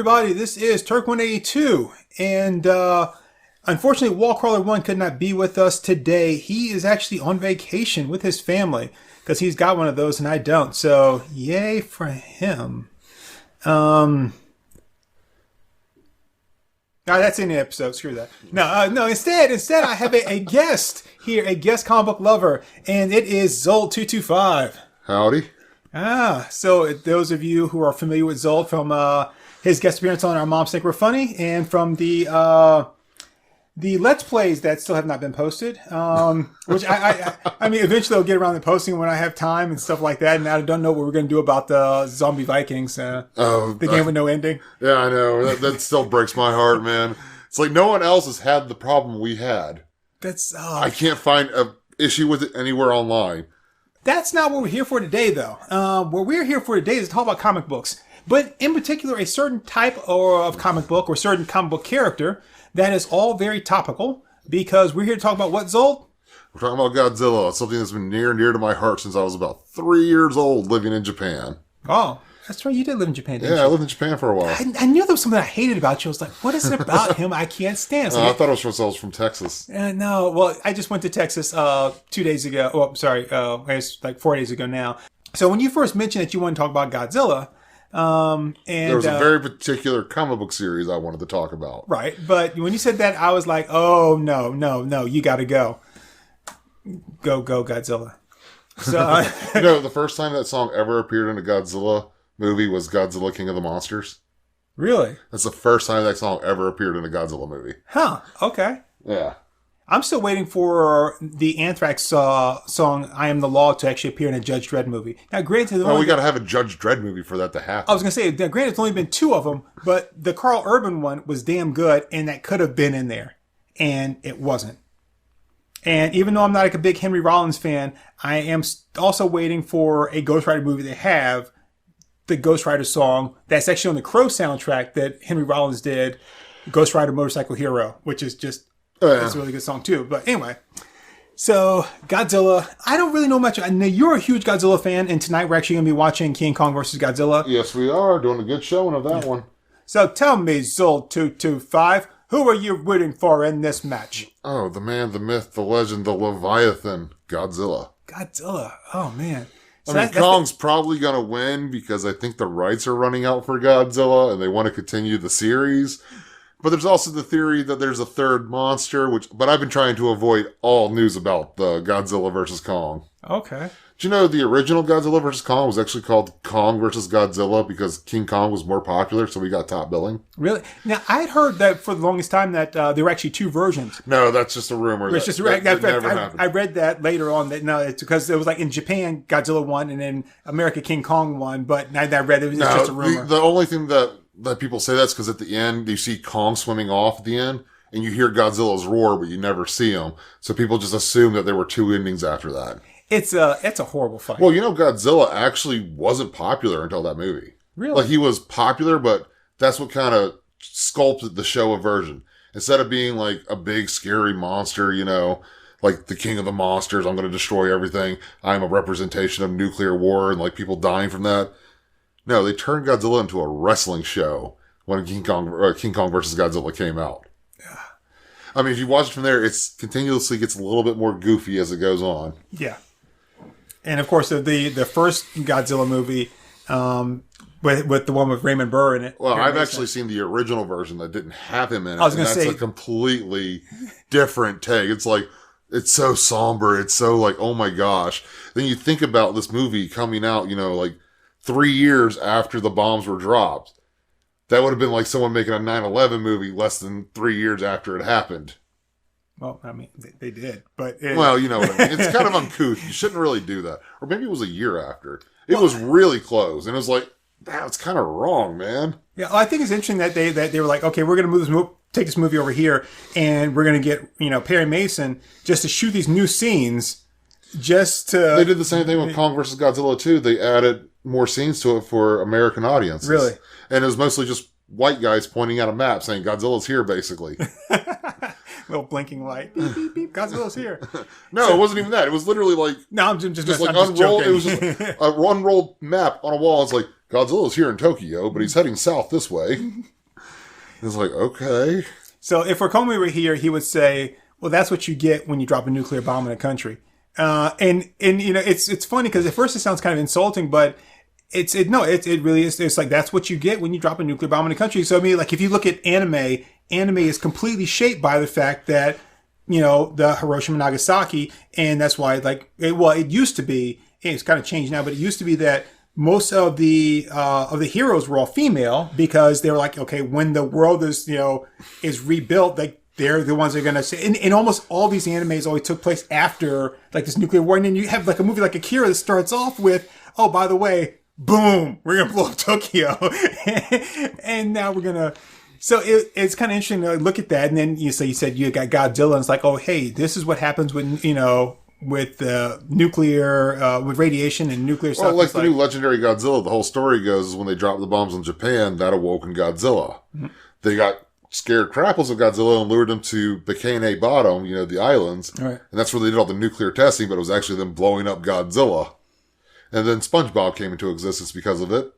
everybody. This is Turk 182, and unfortunately, Wallcrawler 1 could not be with us today. He is actually on vacation with his family because he's got one of those and I don't. So, yay for him. No, that's in the episode. Screw that. No. Instead, I have a guest here, a guest comic book lover, and it is Zuld 225. Howdy. So those of you who are familiar with Zuld from his guest appearance on Our Moms Think We're Funny, and from the Let's Plays that still have not been posted, which I mean, eventually I'll get around to posting when I have time and stuff like that. And I don't know what we're going to do about the Zombie Vikings, the game with no ending. Yeah, I know. That still breaks my heart, man. It's like no one else has had the problem we had. I can't find an issue with it anywhere online. That's not what we're here for today, though. What we're here for today is to talk about comic books, but in particular, a certain type of comic book or certain comic book character that is all very topical, because we're here to talk about what, Zuld? We're talking about Godzilla. It's something that's been near and dear to my heart since I was about 3 years old living in Japan. Oh, that's right. You did live in Japan, didn't you? Yeah, I lived in Japan for a while. I knew there was something I hated about you. I was like, what is it about him I can't stand? So I thought it was from Texas. No, well, I just went to Texas 2 days ago. Oh, sorry, it's like 4 days ago now. So when you first mentioned that you wanted to talk about Godzilla, and there was a very particular comic book series I wanted to talk about. Right, but when you said that, I was like, oh, no, you got to go. Go, Godzilla. So, the first time that song ever appeared in a Godzilla movie was Godzilla King of the Monsters. Really? That's the first time that song ever appeared in a Godzilla movie. Huh, okay. Yeah. I'm still waiting for the Anthrax song I Am the Law to actually appear in a Judge Dredd movie. Now, granted... we got to have a Judge Dredd movie for that to happen. I was going to say, granted, it's only been 2 of them, but the Carl Urban one was damn good, and that could have been in there. And it wasn't. And even though I'm not like a big Henry Rollins fan, I am also waiting for a Ghost Rider movie to have the Ghost Rider song that's actually on the Crow soundtrack that Henry Rollins did, Ghost Rider Motorcycle Hero, which is just... It's a really good song, too. But anyway, so Godzilla, I don't really know much. I know you're a huge Godzilla fan, and tonight we're actually going to be watching King Kong versus Godzilla. Yes, we are. Doing a good showing of that one. So tell me, Zuld 225, who are you rooting for in this match? Oh, the man, the myth, the legend, the Leviathan, Godzilla. Godzilla. Oh, man. So Kong's probably going to win because I think the rights are running out for Godzilla, and they want to continue the series. But there's also the theory that there's a third monster, but I've been trying to avoid all news about the Godzilla versus Kong. Okay. Do you know the original Godzilla versus Kong was actually called Kong versus Godzilla because King Kong was more popular, so we got top billing? Really? Now, I had heard that for the longest time that there were actually 2 versions. No, that's just a rumor. That never happened. I read that later on. It's because it was like in Japan, Godzilla won, and in America, King Kong won. But I read it was just a rumor. The only thing that people say that's because at the end, you see Kong swimming off at the end, and you hear Godzilla's roar, but you never see him. So people just assume that there were 2 endings after that. It's a horrible fight. Well, Godzilla actually wasn't popular until that movie. Really? Like, he was popular, but that's what kind of sculpted the Showa version. Instead of being like a big, scary monster, like the king of the monsters, I'm going to destroy everything. I'm a representation of nuclear war and like people dying from that. No, they turned Godzilla into a wrestling show when King Kong versus Godzilla came out. Yeah. I mean, if you watch it from there, it continuously gets a little bit more goofy as it goes on. Yeah. And of course, the first Godzilla movie, with the one with Raymond Burr in it. Well, I've actually seen the original version that didn't have him in it. I was going to say, that's a completely different take. It's like, it's so somber. It's so like, oh my gosh. Then you think about this movie coming out, like 3 years after the bombs were dropped. That would have been like someone making a 9/11 movie less than 3 years after it happened. Well, I mean, they did, but... Well, you know what I mean. It's kind of uncouth. You shouldn't really do that. Or maybe it was a year after. It was really close. And it was like, that's kind of wrong, man. Yeah, well, I think it's interesting that they were like, okay, we're going to take this movie over here, and we're going to get, Perry Mason just to shoot these new scenes, just to... They did the same thing with Kong versus Godzilla, too. They added more scenes to it for American audiences. Really? And it was mostly just white guys pointing at a map saying, Godzilla's here, basically. Little blinking light. Beep, beep, beep. Godzilla's here. No, it wasn't even that. It was literally like... No, I'm just like unrolled. It was just an unrolled map on a wall. It's like, Godzilla's here in Tokyo, but he's heading south this way. It's like, okay. So if Comey were here, he would say, well, that's what you get when you drop a nuclear bomb in a country. And you know, it's funny because at first it sounds kind of insulting, but it really is. It's like, that's what you get when you drop a nuclear bomb in a country. So I mean, like, if you look at anime is completely shaped by the fact that, you know, the Hiroshima and Nagasaki, and that's why, like, it used to be, it's kind of changed now, but it used to be that most of the heroes were all female because they were like, okay, when the world is, you know, is rebuilt, like, they're the ones that are going to say, and almost all these animes always took place after, like, this nuclear war. And then you have, like, a movie like Akira that starts off with, oh, by the way, boom, we're going to blow up Tokyo. And now we're going to, so it's kind of interesting to look at that. And then you said you got Godzilla, and it's like, oh, hey, this is what happens when, you know, with nuclear, with radiation and nuclear stuff. Well, like the new legendary Godzilla, the whole story goes is when they dropped the bombs on Japan, that awoke in Godzilla. Mm-hmm. They got scared crapples of Godzilla and lured them to Bikini Bottom, you know, the islands. Right. And that's where they did all the nuclear testing, but it was actually them blowing up Godzilla. And then SpongeBob came into existence because of it.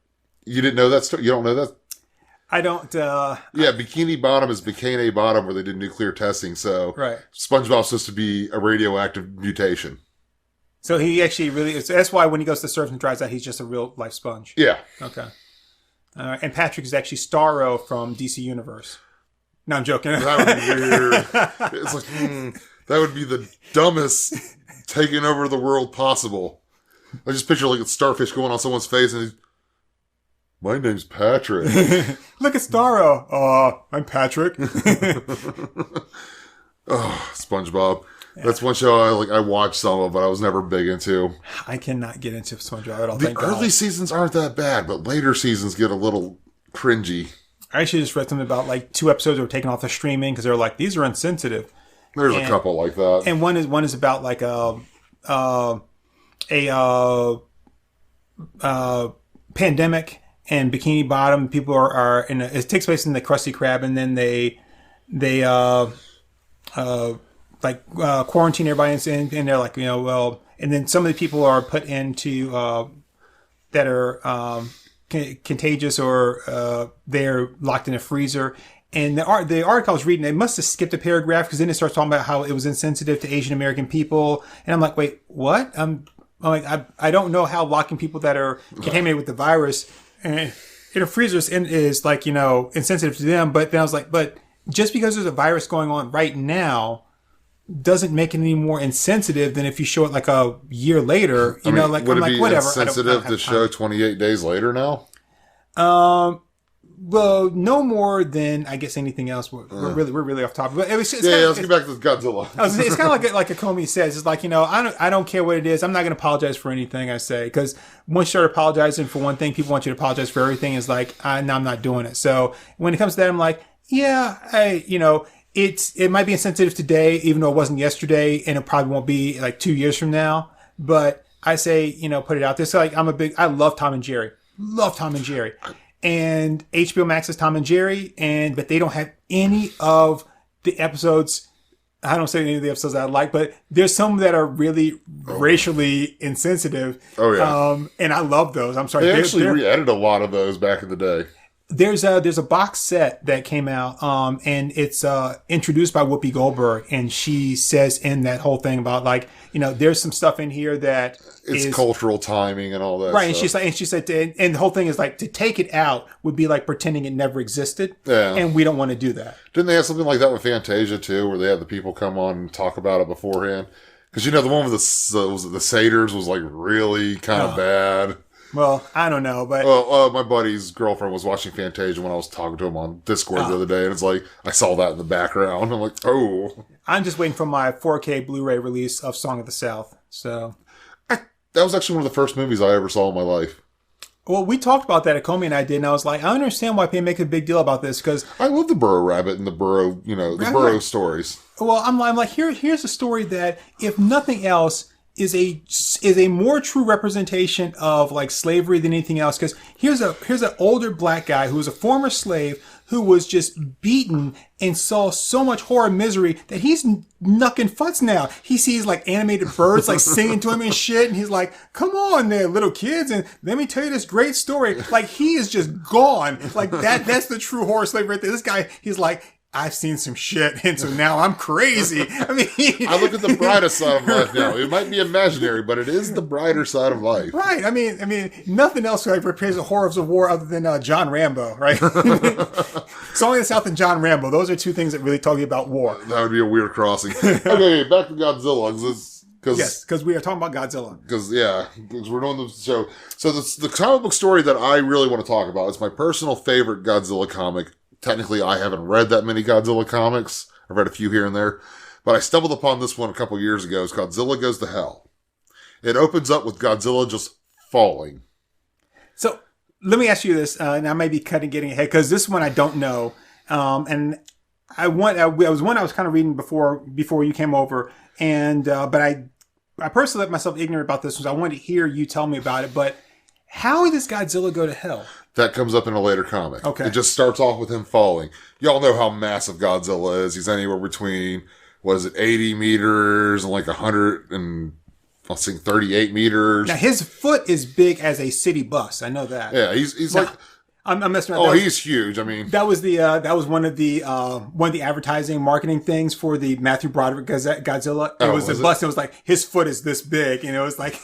You didn't know that story? You don't know that? I don't. Yeah, Bikini Bottom is Bikini Bottom where they did nuclear testing. So right. SpongeBob's supposed to be a radioactive mutation. So he actually really, that's why when he goes to surf and dries out, he's just a real life sponge. Yeah. Okay. And Patrick is actually Starro from DC Universe. No, I'm joking. That would be weird. It's like, that would be the dumbest taking over the world possible. I just picture like a starfish going on someone's face and he's, my name's Patrick. Look at Starro. I'm Patrick. Oh, SpongeBob. Yeah. That's one show I watched some of, but I was never big into. I cannot get into SpongeBob at all. The early seasons aren't that bad, but later seasons get a little cringy. I actually just read something about like 2 episodes that were taken off the streaming because they were like, these are insensitive. There's a couple like that. And one is about like a pandemic and Bikini Bottom. People are in it takes place in the Krusty Krab, and then they quarantine everybody, and they're like, you know, well, and then some of the people are put into that are contagious, or they're locked in a freezer. And the article I was reading, they must have skipped a paragraph because then it starts talking about how it was insensitive to Asian American people, and I'm like, wait, what? I'm like, I don't know how locking people that are contaminated with the virus in a freezer is like, you know, insensitive to them. But then I was like, but just because there's a virus going on right now doesn't make it any more insensitive than if you show it like a year later. You know, like, would I'm it like, be whatever. Insensitive to show 28 days later now? Well, no more than I guess anything else. We're really off topic. But let's get back to Godzilla. It's kind of like a Comey says. It's like, you know, I don't care what it is. I'm not going to apologize for anything I say, because once you start apologizing for one thing, people want you to apologize for everything. It's like, no, I'm not doing it. So when it comes to that, I'm like, yeah, you know, it might be insensitive today, even though it wasn't yesterday, and it probably won't be like 2 years from now. But I say, you know, put it out there. So like, I love Tom and Jerry. Love Tom and Jerry. And HBO Max is Tom and Jerry, but they don't have any of the episodes. I don't say any of the episodes I like, but there's some that are really racially insensitive. Oh yeah, and I love those. I'm sorry, they actually re-edited a lot of those back in the day. There's a box set that came out, and it's introduced by Whoopi Goldberg, and she says in that whole thing about, like, you know, there's some stuff in here that it's cultural timing and all that. Right, stuff. and she said, and the whole thing is like, to take it out would be like pretending it never existed. Yeah, and we don't want to do that. Didn't they have something like that with Fantasia too, where they had the people come on and talk about it beforehand? Because, you know, the one with the satyrs was like really kind of bad. Well, I don't know, but... Well, my buddy's girlfriend was watching Fantasia when I was talking to him on Discord the other day, and it's like, I saw that in the background. I'm like, oh. I'm just waiting for my 4K Blu-ray release of Song of the South, so... That was actually one of the first movies I ever saw in my life. Well, we talked about that at Comey and I did, and I was like, I understand why people make a big deal about this, because... I love the Burrow Rabbit and the Burrow, you know, the Burrow stories. Well, I'm like, here's a story that, if nothing else... is a more true representation of like slavery than anything else. Because here's an older black guy who was a former slave who was just beaten and saw so much horror and misery that he's knucking futz now. He sees like animated birds like singing to him and shit, and he's like, come on there, little kids, and let me tell you this great story. Like, he is just gone. Like, that's the true horror slave right there. This guy, he's like, I've seen some shit, and so now I'm crazy. I mean, I look at the brighter side of life now. It might be imaginary, but it is the brighter side of life. Right. I mean, nothing else like replaces the horrors of war other than John Rambo, right? Song of the South and John Rambo. Those are two things that really talk about war. That would be a weird crossing. Okay, back to Godzilla. Because we are talking about Godzilla. Because we're doing the show. So the comic book story that I really want to talk about is my personal favorite Godzilla comic. Technically, I haven't read that many Godzilla comics. I've read a few here and there. But I stumbled upon this one a couple years ago. It's Godzilla Goes to Hell. It opens up with Godzilla just falling. So, let me ask you this, and I may be getting ahead, because this one I don't know. And I was kind of reading before you came over, and but I personally let myself ignorant about this, because I wanted to hear you tell me about it. But how does Godzilla go to hell? That comes up in a later comic. Okay. It just starts off with him falling. Y'all know how massive Godzilla is. He's anywhere between, 80 meters and like 38 meters. Now, his foot is big as a city bus. I know that. Yeah, he's now, like... I'm messing around. Oh, he's huge. I mean... That was one of the advertising marketing things for the Matthew Broderick Godzilla. It was a bus. It was like, his foot is this big. And it was like...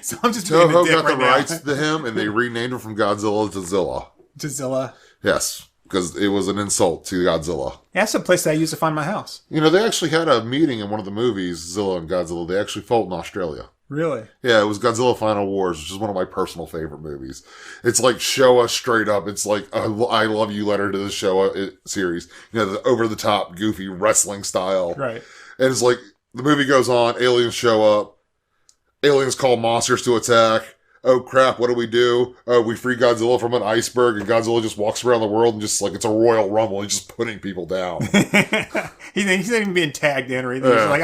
so I'm just being a dick got right the rights to him, and they renamed him from Godzilla to Zilla. To Zilla? Yes, because it was an insult to Godzilla. That's the place that I used to find my house. You know, they actually had a meeting in one of the movies, Zilla and Godzilla. They actually fought in Australia. Really? Yeah, it was Godzilla Final Wars, which is one of my personal favorite movies. It's like Showa straight up. It's like a I love you letter to the Showa series. You know, the over-the-top, goofy wrestling style. Right. And it's like, the movie goes on, aliens show up. Aliens call monsters to attack. Oh crap, what do? We free Godzilla from an iceberg, and Godzilla just walks around the world and just like, it's a Royal Rumble. He's just putting people down. He's not even being tagged in or anything. Yeah. He's like,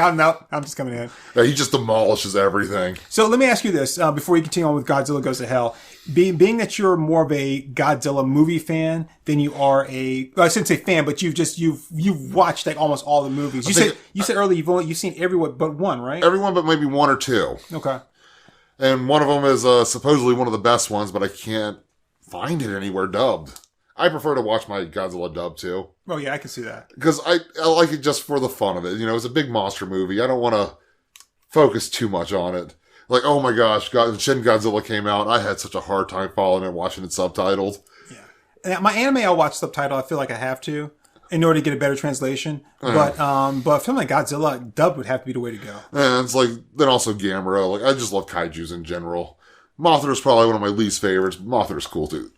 I'm just coming in. Yeah, he just demolishes everything. So let me ask you this, before you continue on with Godzilla Goes to Hell. Being that you're more of a Godzilla movie fan than you are I shouldn't say fan, but you've watched like almost all the movies. You said earlier you've seen everyone but one, right? Everyone but maybe one or two. Okay. And one of them is supposedly one of the best ones, but I can't find it anywhere dubbed. I prefer to watch my Godzilla dub too. Oh yeah, I can see that. Because I like it just for the fun of it. You know, it's a big monster movie. I don't want to focus too much on it. Like, oh my gosh, Shin Godzilla came out. I had such a hard time following it, watching it subtitled. Yeah. My anime, I'll watch subtitle. I feel like I have to in order to get a better translation. But a film like Godzilla, dub would have to be the way to go. And it's like, then also Gamera. Like, I just love kaijus in general. Mothra is probably one of my least favorites. Mothra is cool too.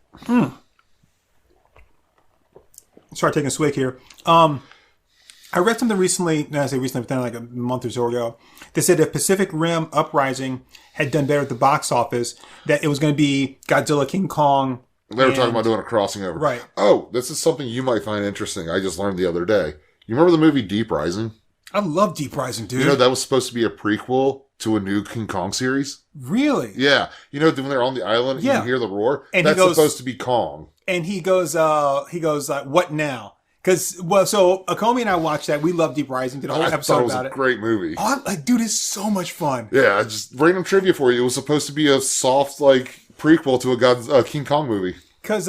Sorry, taking a swig here. I read something recently, not I say recently, but then like a month or so ago, that said if Pacific Rim Uprising had done better at the box office, that it was going to be Godzilla, King Kong. They were talking about doing a crossing over. Right. Oh, this is something you might find interesting. I just learned the other day. You remember the movie Deep Rising? I love Deep Rising, dude. You know, that was supposed to be a prequel to a new King Kong series? Really? Yeah. You know, when they're on the island and you hear the roar? And that's supposed to be Kong. And he goes, what now? Because, so Akomi and I watched that. We love Deep Rising. Did a whole episode about it. It was a great movie. Oh, dude, it's so much fun. Yeah, just random trivia for you. It was supposed to be a soft, like, prequel to a King Kong movie. Because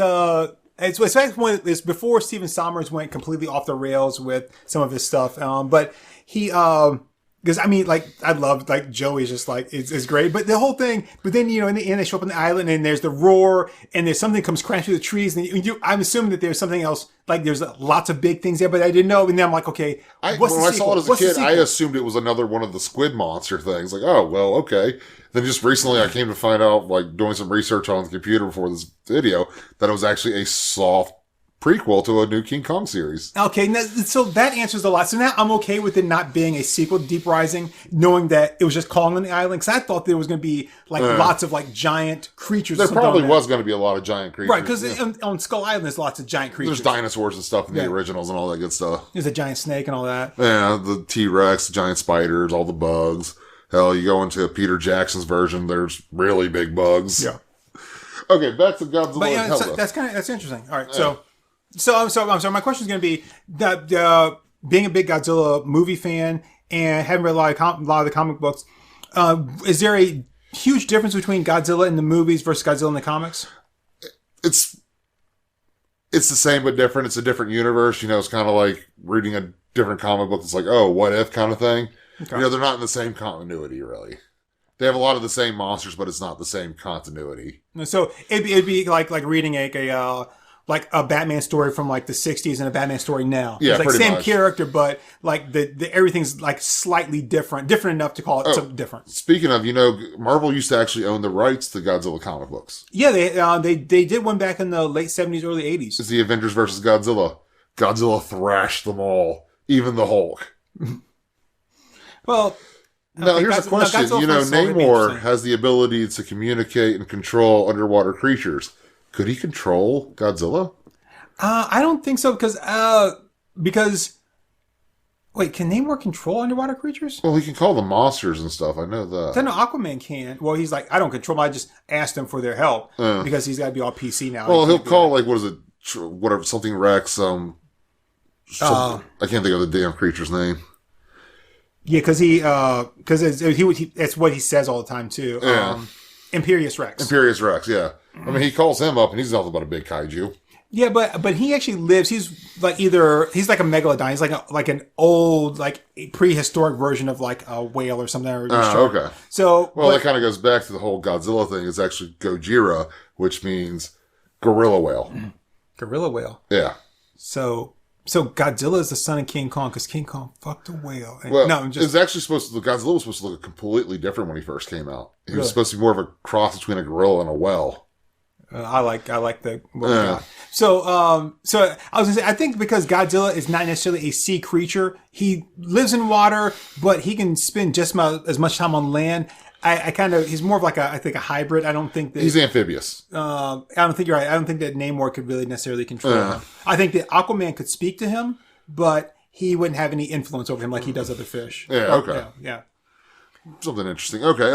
it's before Stephen Sommers went completely off the rails with some of his stuff. But he, because I mean, like, I love, like, Joey's just like, it's great. But the whole thing, but then, you know, in the end, they show up on the island and there's the roar and there's something comes crashing through the trees. And I'm assuming that there's something else, like, there's lots of big things there, but I didn't know. And then I'm like, okay, when I saw it as a kid, I assumed it was another one of the squid monster things. Like, oh, well, okay. Then just recently I came to find out, like, doing some research on the computer before this video, that it was actually a soft prequel to a new King Kong series. Okay, so that answers a lot. So now I'm okay with it not being a sequel to Deep Rising, knowing that it was just Kong on the island, because I thought there was going to be, like, lots of, like, giant creatures. There probably was going to be a lot of giant creatures. Right, because on Skull Island there's lots of giant creatures. There's dinosaurs and stuff in the originals and all that good stuff. There's a giant snake and all that. Yeah, the T-Rex, the giant spiders, all the bugs. Hell, you go into Peter Jackson's version, there's really big bugs. Yeah. Okay, back to Godzilla. But yeah, so that's interesting. All right, so So my question is going to be that being a big Godzilla movie fan and having read a lot of the comic books, is there a huge difference between Godzilla in the movies versus Godzilla in the comics? It's the same but different. It's a different universe. It's kind of like reading a different comic book. It's like, oh, what if kind of thing. Okay. They're not in the same continuity, really. They have a lot of the same monsters, but it's not the same continuity. So it'd be like reading like a Batman story from like the 60s and a Batman story now. Yeah, it's like pretty same much. character, but like the everything's like slightly different enough to call it something different. Speaking of, Marvel used to actually own the rights to Godzilla comic books. Yeah, they did one back in the late 70s, early 80s. It's the Avengers versus Godzilla. Godzilla thrashed them all, even the Hulk. Well, now here's a question. Namor has the ability to communicate and control underwater creatures. Could he control Godzilla? I don't think so because wait, can Namor control underwater creatures? Well, he can call them monsters and stuff. I know that. I know Aquaman can. Well, he's like, I don't control them. I just asked them for their help because he's got to be all PC now. Well, he'll call like what is it? Whatever, something Rex. I can't think of the damn creature's name. Yeah, because that's what he says all the time too. Yeah. Imperious Rex. Imperious Rex, yeah. I mean, he calls him up, and he's nothing but a big kaiju. Yeah, but he actually lives. He's like he's like a megalodon. He's like an old prehistoric version of like a whale or something. Okay. So that kind of goes back to the whole Godzilla thing. It's actually Gojira, which means gorilla whale. Gorilla whale. Yeah. So Godzilla is the son of King Kong because King Kong fucked a whale. It's actually Godzilla was supposed to look completely different when he first came out. He was supposed to be more of a cross between a gorilla and a whale. I like the So I was gonna say, I think because Godzilla is not necessarily a sea creature, he lives in water, but he can spend just as much time on land. He's more of like a hybrid. I don't think that he's amphibious. I don't think you're right. I don't think that Namor could really necessarily control him. I think that Aquaman could speak to him, but he wouldn't have any influence over him like he does other fish. Yeah. Okay. Yeah. Something interesting. Okay.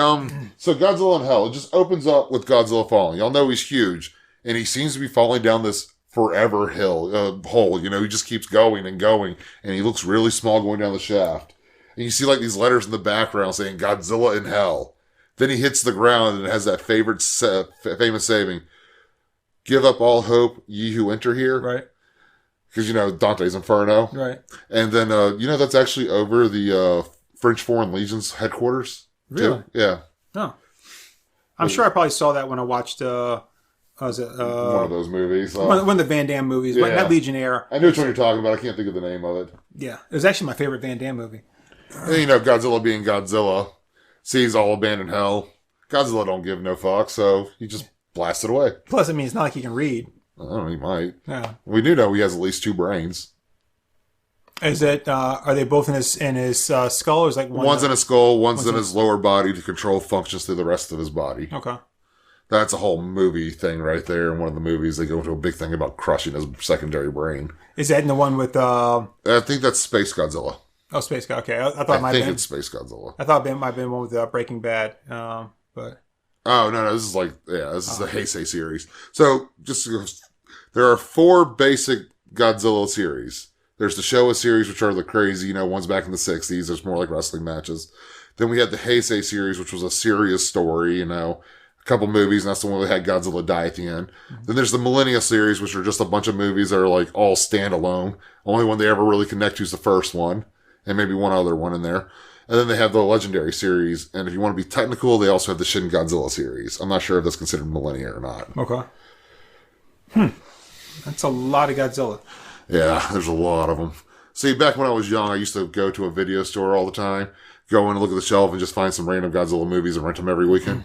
So Godzilla in Hell. It just opens up with Godzilla falling. Y'all know he's huge, and he seems to be falling down this forever hole. He just keeps going and going, and he looks really small going down the shaft. And you see like these letters in the background saying Godzilla in Hell. Then he hits the ground and it has that famous saying, "Give up all hope, ye who enter here." Right. Because, Dante's Inferno. Right. And then, that's actually over the French Foreign Legion's headquarters. Really? Too. Yeah. Oh. I'm sure I probably saw that when I watched, one of those movies. One of the Van Damme movies, but not Legionnaire. I know which one you're talking about. I can't think of the name of it. Yeah. It was actually my favorite Van Damme movie. And, Godzilla being Godzilla, sees all abandoned hell. Godzilla don't give no fuck, so he just blasts it away. Plus, I mean, it's not like he can read. I don't know, he might. Yeah. We do know he has at least 2 brains. Is it? Are they both in his skull, or is like one's in his skull, one's in his lower body to control functions through the rest of his body? Okay. That's a whole movie thing right there. In one of the movies, they go into a big thing about crushing his secondary brain. Is that in the one with? I think that's Space Godzilla. Oh, Space Godzilla. Okay, I thought it might have been. It's Space Godzilla. I thought it might have been one with Breaking Bad, but. Oh no! This is this is the Heisei series. So there are 4 basic Godzilla series. There's the Showa series, which are the crazy, ones back in the 60s. There's more like wrestling matches. Then we had the Heisei series, which was a serious story, a couple movies, and that's the one that had Godzilla die at the end. Mm-hmm. Then there's the Millennia series, which are just a bunch of movies that are like all standalone. Only one they ever really connect to is the first one, and maybe one other one in there. And then they have the Legendary series, and if you want to be technical, they also have the Shin Godzilla series. I'm not sure if that's considered Millennia or not. Okay. That's a lot of Godzilla. Yeah, there's a lot of them. See, back when I was young, I used to go to a video store all the time, go in and look at the shelf and just find some random Godzilla movies and rent them every weekend.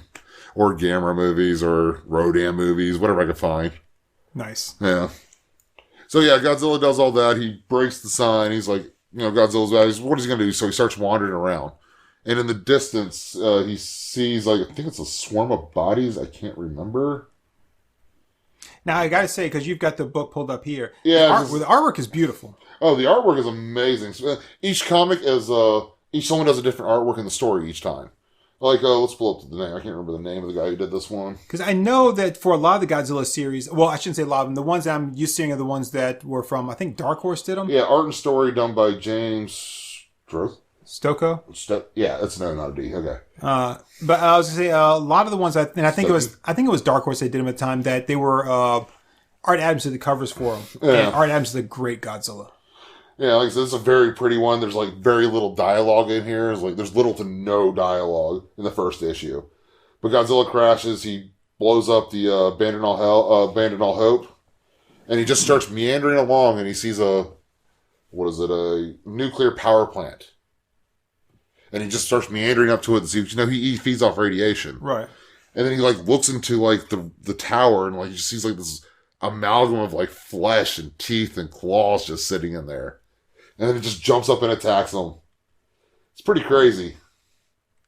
Or Gamera movies or Rodan movies, whatever I could find. Nice. Yeah. So yeah, Godzilla does all that. He breaks the sign. He's like, Godzilla's bad. What is he going to do? So he starts wandering around. And in the distance, he sees, I think it's a swarm of bodies. I can't remember. Now, I got to say, because you've got the book pulled up here. Yeah. The artwork is beautiful. Oh, the artwork is amazing. So, each comic is, each one does a different artwork in the story each time. Like, let's pull up the name. I can't remember the name of the guy who did this one. Because I know that for a lot of the Godzilla series, well, I shouldn't say a lot of them. The ones that I'm used to seeing are the ones that were from, I think Dark Horse did them. Yeah, art and story done by James Droth. Stocco? Yeah, that's not a D. Okay. But I was gonna say a lot of the ones, I think it was Dark Horse they did them at the time, that they were Art Adams did the covers for them. Yeah. And Art Adams is a great Godzilla. Yeah, like I said, it's a very pretty one. There's like very little dialogue in here. There's little to no dialogue in the first issue. But Godzilla crashes. He blows up the Abandon All Hope, and he just starts meandering along. And he sees a nuclear power plant, and he just starts meandering up to it. And see, he feeds off radiation, right? And then he like looks into like the tower, and like he sees like this amalgam of like flesh and teeth and claws just sitting in there. And then it just jumps up and attacks them. It's pretty crazy.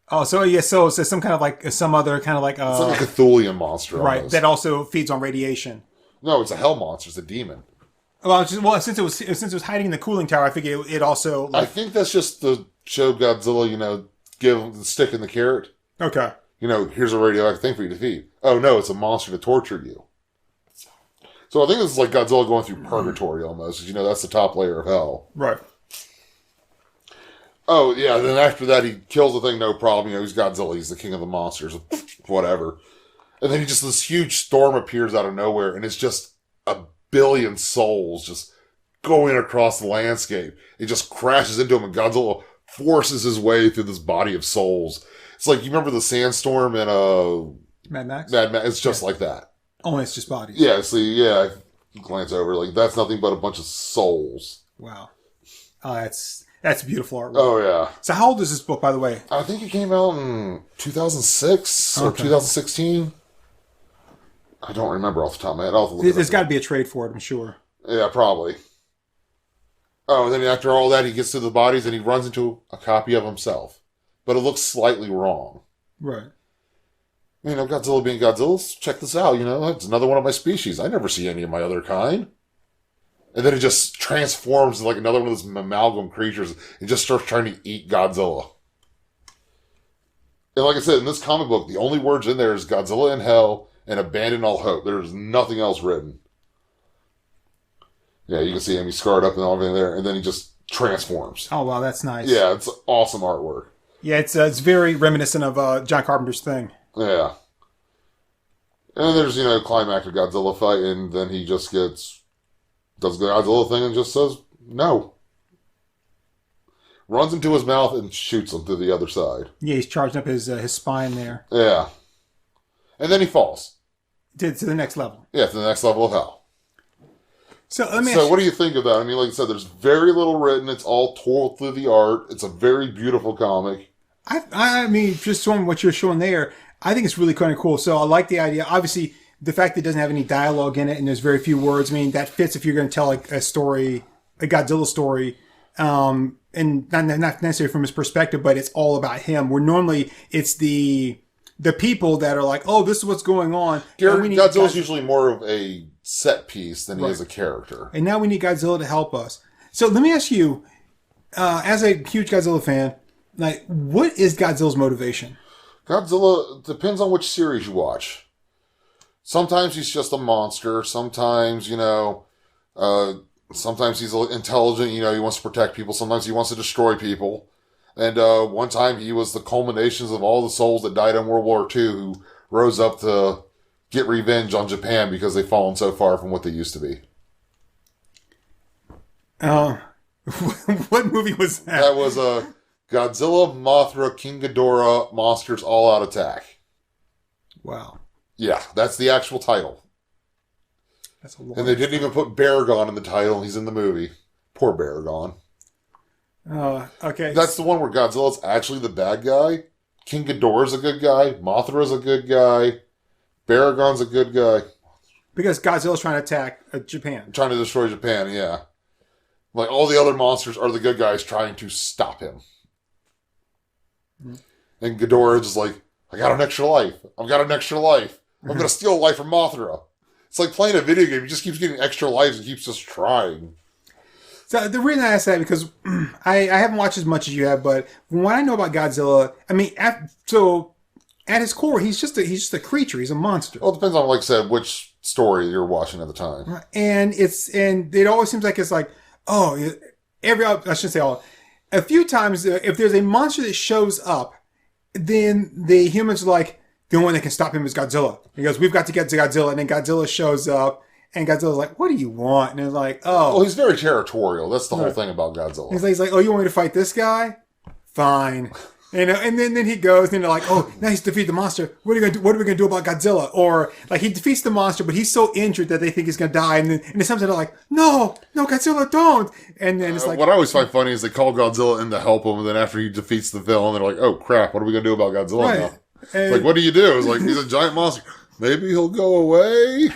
Oh, so yeah, so it's some kind of like some other kind of like it's like a Cthulhian monster, right? Almost. That also feeds on radiation. No, it's a hell monster. It's a demon. Well, since it was hiding in the cooling tower, I figure it also. I think that's just the show Godzilla. Give him the stick and the carrot. Okay. Here's a radioactive thing for you to feed. Oh no, it's a monster to torture you. So I think this is like Godzilla going through purgatory almost, because that's the top layer of hell. Right. Oh, yeah, then after that he kills the thing, no problem. He's Godzilla, he's the king of the monsters, whatever. And then this huge storm appears out of nowhere, and it's just a billion souls just going across the landscape. It just crashes into him, and Godzilla forces his way through this body of souls. It's like, you remember the sandstorm in Mad Max? It's just like that. Only it's just bodies. Yeah, I glance over, like, that's nothing but a bunch of souls. Wow. That's beautiful artwork. Oh, yeah. So how old is this book, by the way? I think it came out in 2006 or 2016. I don't remember off the top of my head. I'll have to look There's got to be a trade for it, I'm sure. Yeah, probably. Oh, and then after all that, he gets to the bodies and he runs into a copy of himself. But it looks slightly wrong. Right. Godzilla being Godzilla, check this out, it's another one of my species. I never see any of my other kind. And then it just transforms into like another one of those amalgam creatures and just starts trying to eat Godzilla. And like I said, in this comic book, the only words in there is Godzilla in Hell and Abandon All Hope. There's nothing else written. Yeah, you can see him, he's scarred up and everything there, and then he just transforms. Oh, wow, that's nice. Yeah, it's awesome artwork. Yeah, it's very reminiscent of John Carpenter's Thing. Yeah. And there's, climactic Godzilla fight, and then he just does the Godzilla thing and just says, no. Runs into his mouth and shoots him through the other side. Yeah, he's charging up his spine there. Yeah. And then he falls. To the next level. Yeah, to the next level of hell. So what do you think of that? I mean, like I said, there's very little written. It's all told through the art. It's a very beautiful comic. I mean, just showing what you're showing there, I think it's really kind of cool. So I like the idea. Obviously, the fact that it doesn't have any dialogue in it and there's very few words, I mean, that fits if you're going to tell like a story, a Godzilla story, and not necessarily from his perspective, but it's all about him. Where normally it's the people that are like, oh, this is what's going on. Godzilla's usually more of a set piece than he is a character. And now we need Godzilla to help us. So let me ask you, as a huge Godzilla fan, like, what is Godzilla's motivation? Godzilla depends on which series you watch. Sometimes he's just a monster. Sometimes, sometimes he's intelligent. He wants to protect people. Sometimes he wants to destroy people. And one time he was the culminations of all the souls that died in World War II who rose up to get revenge on Japan because they've fallen so far from what they used to be. What movie was that? That was Godzilla, Mothra, King Ghidorah, Monsters All Out Attack. Wow. Yeah, that's the actual title. That's a long and they didn't even put Baragon in the title. He's in the movie. Poor Baragon. Okay. That's the one where Godzilla's actually the bad guy. King Ghidorah's a good guy. Mothra's a good guy. Baragon's a good guy. Because Godzilla's trying to attack Japan. Trying to destroy Japan, yeah. Like, all the other monsters are the good guys trying to stop him. Mm-hmm. And Ghidorah is just like, I got an extra life. I've got an extra life. I'm going to steal a life from Mothra. It's like playing a video game. He just keeps getting extra lives and keeps just trying. So the reason I ask that because I haven't watched as much as you have, but from what I know about Godzilla, I mean, at his core, he's just a creature. He's a monster. Well, it depends on, like I said, which story you're watching at the time. And it always seems like it's like, oh, I shouldn't say all. A few times, if there's a monster that shows up, then the humans are like, the only one that can stop him is Godzilla. He goes, we've got to get to Godzilla. And then Godzilla shows up, and Godzilla's like, what do you want? And it's like, oh. Well, he's very territorial. That's the whole thing about Godzilla. He's like, oh, you want me to fight this guy? Fine. And then he goes, and they're like, oh, now he's defeated the monster. What are we gonna do about Godzilla? Or like he defeats the monster, but he's so injured that they think he's gonna die. And then sometimes they're like, no, Godzilla, don't. And then it's like, what I always find funny is they call Godzilla in to help him, and then after he defeats the villain, they're like, oh crap, what are we gonna do about Godzilla now? It's like, what do you do? It's like, he's a giant monster. Maybe he'll go away.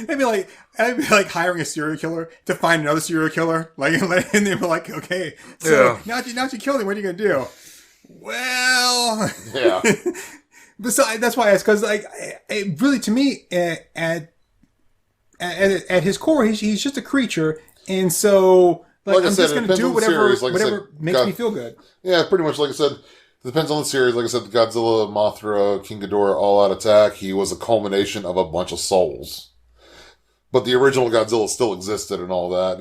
I'd be like hiring a serial killer to find another serial killer. Like, and they'd be like, okay, so now that you killed him, what are you gonna do? Well, yeah. Besides, that's why I asked, because like, it really, to me, at his core, he's just a creature, and so like I'm just going to do whatever makes me feel good. Yeah, pretty much. Like I said, it depends on the series. Like I said, Godzilla, Mothra, King Ghidorah, All Out Attack. He was a culmination of a bunch of souls, but the original Godzilla still existed and all that.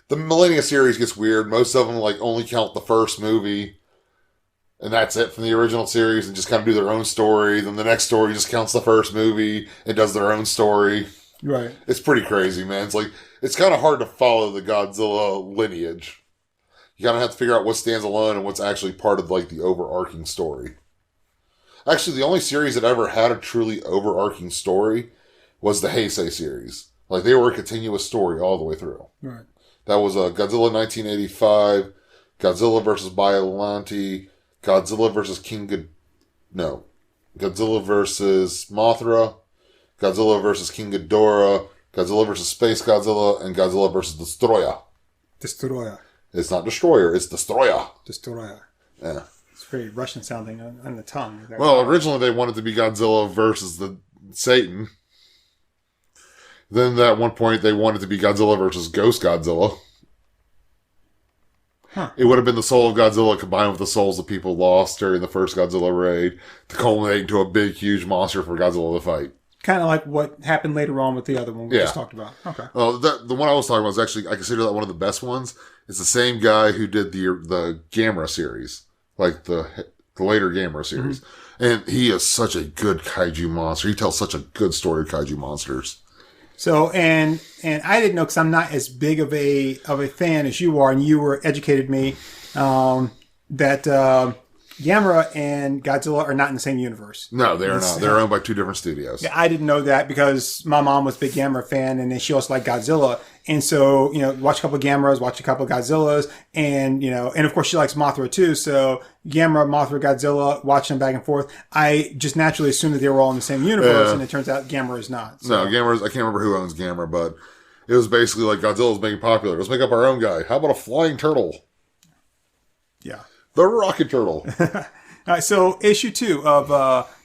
The Millennia series gets weird. Most of them like only count the first movie. And that's it from the original series, and just kind of do their own story. Then the next story just counts the first movie and does their own story. Right. It's pretty crazy, man. It's kind of hard to follow the Godzilla lineage. You kind of have to figure out what stands alone and what's actually part of like the overarching story. Actually, the only series that ever had a truly overarching story was the Heisei series. Like they were a continuous story all the way through. Right. That was Godzilla 1985, Godzilla versus Biollante, Godzilla versus Godzilla versus Mothra, Godzilla versus King Ghidorah, Godzilla versus Space Godzilla, and Godzilla versus Destroyer. Destroyer. It's not Destroyer, it's Destroyer. Destroyer. Yeah. It's very Russian sounding on the tongue. Well, originally they wanted to be Godzilla versus the Satan. Then at one point they wanted to be Godzilla versus Ghost Godzilla. Huh. It would have been the soul of Godzilla combined with the souls of people lost during the first Godzilla raid to culminate into a big, huge monster for Godzilla to fight. Kind of like what happened later on with the other one we just talked about. Okay. Well, the one I was talking about is actually, I consider that one of the best ones. It's the same guy who did the Gamera series, like the later Gamera series. Mm-hmm. And he is such a good kaiju monster. He tells such a good story of kaiju monsters. So, and I didn't know, because I'm not as big of a fan as you are, and you were educated me, that Gamera and Godzilla are not in the same universe. No, they're not. They're owned by two different studios. Yeah, I didn't know that because my mom was a big Gamera fan, and then she also liked Godzilla. And so, watch a couple of Gameras, watch a couple of Godzillas, and, and of course she likes Mothra too. So Gamera, Mothra, Godzilla, watching them back and forth. I just naturally assumed that they were all in the same universe, and it turns out Gamera is not. So. No, Gamera, I can't remember who owns Gamera, but it was basically like Godzilla's making popular. Let's make up our own guy. How about a flying turtle? Yeah. The rocket turtle. All right, so issue 2 of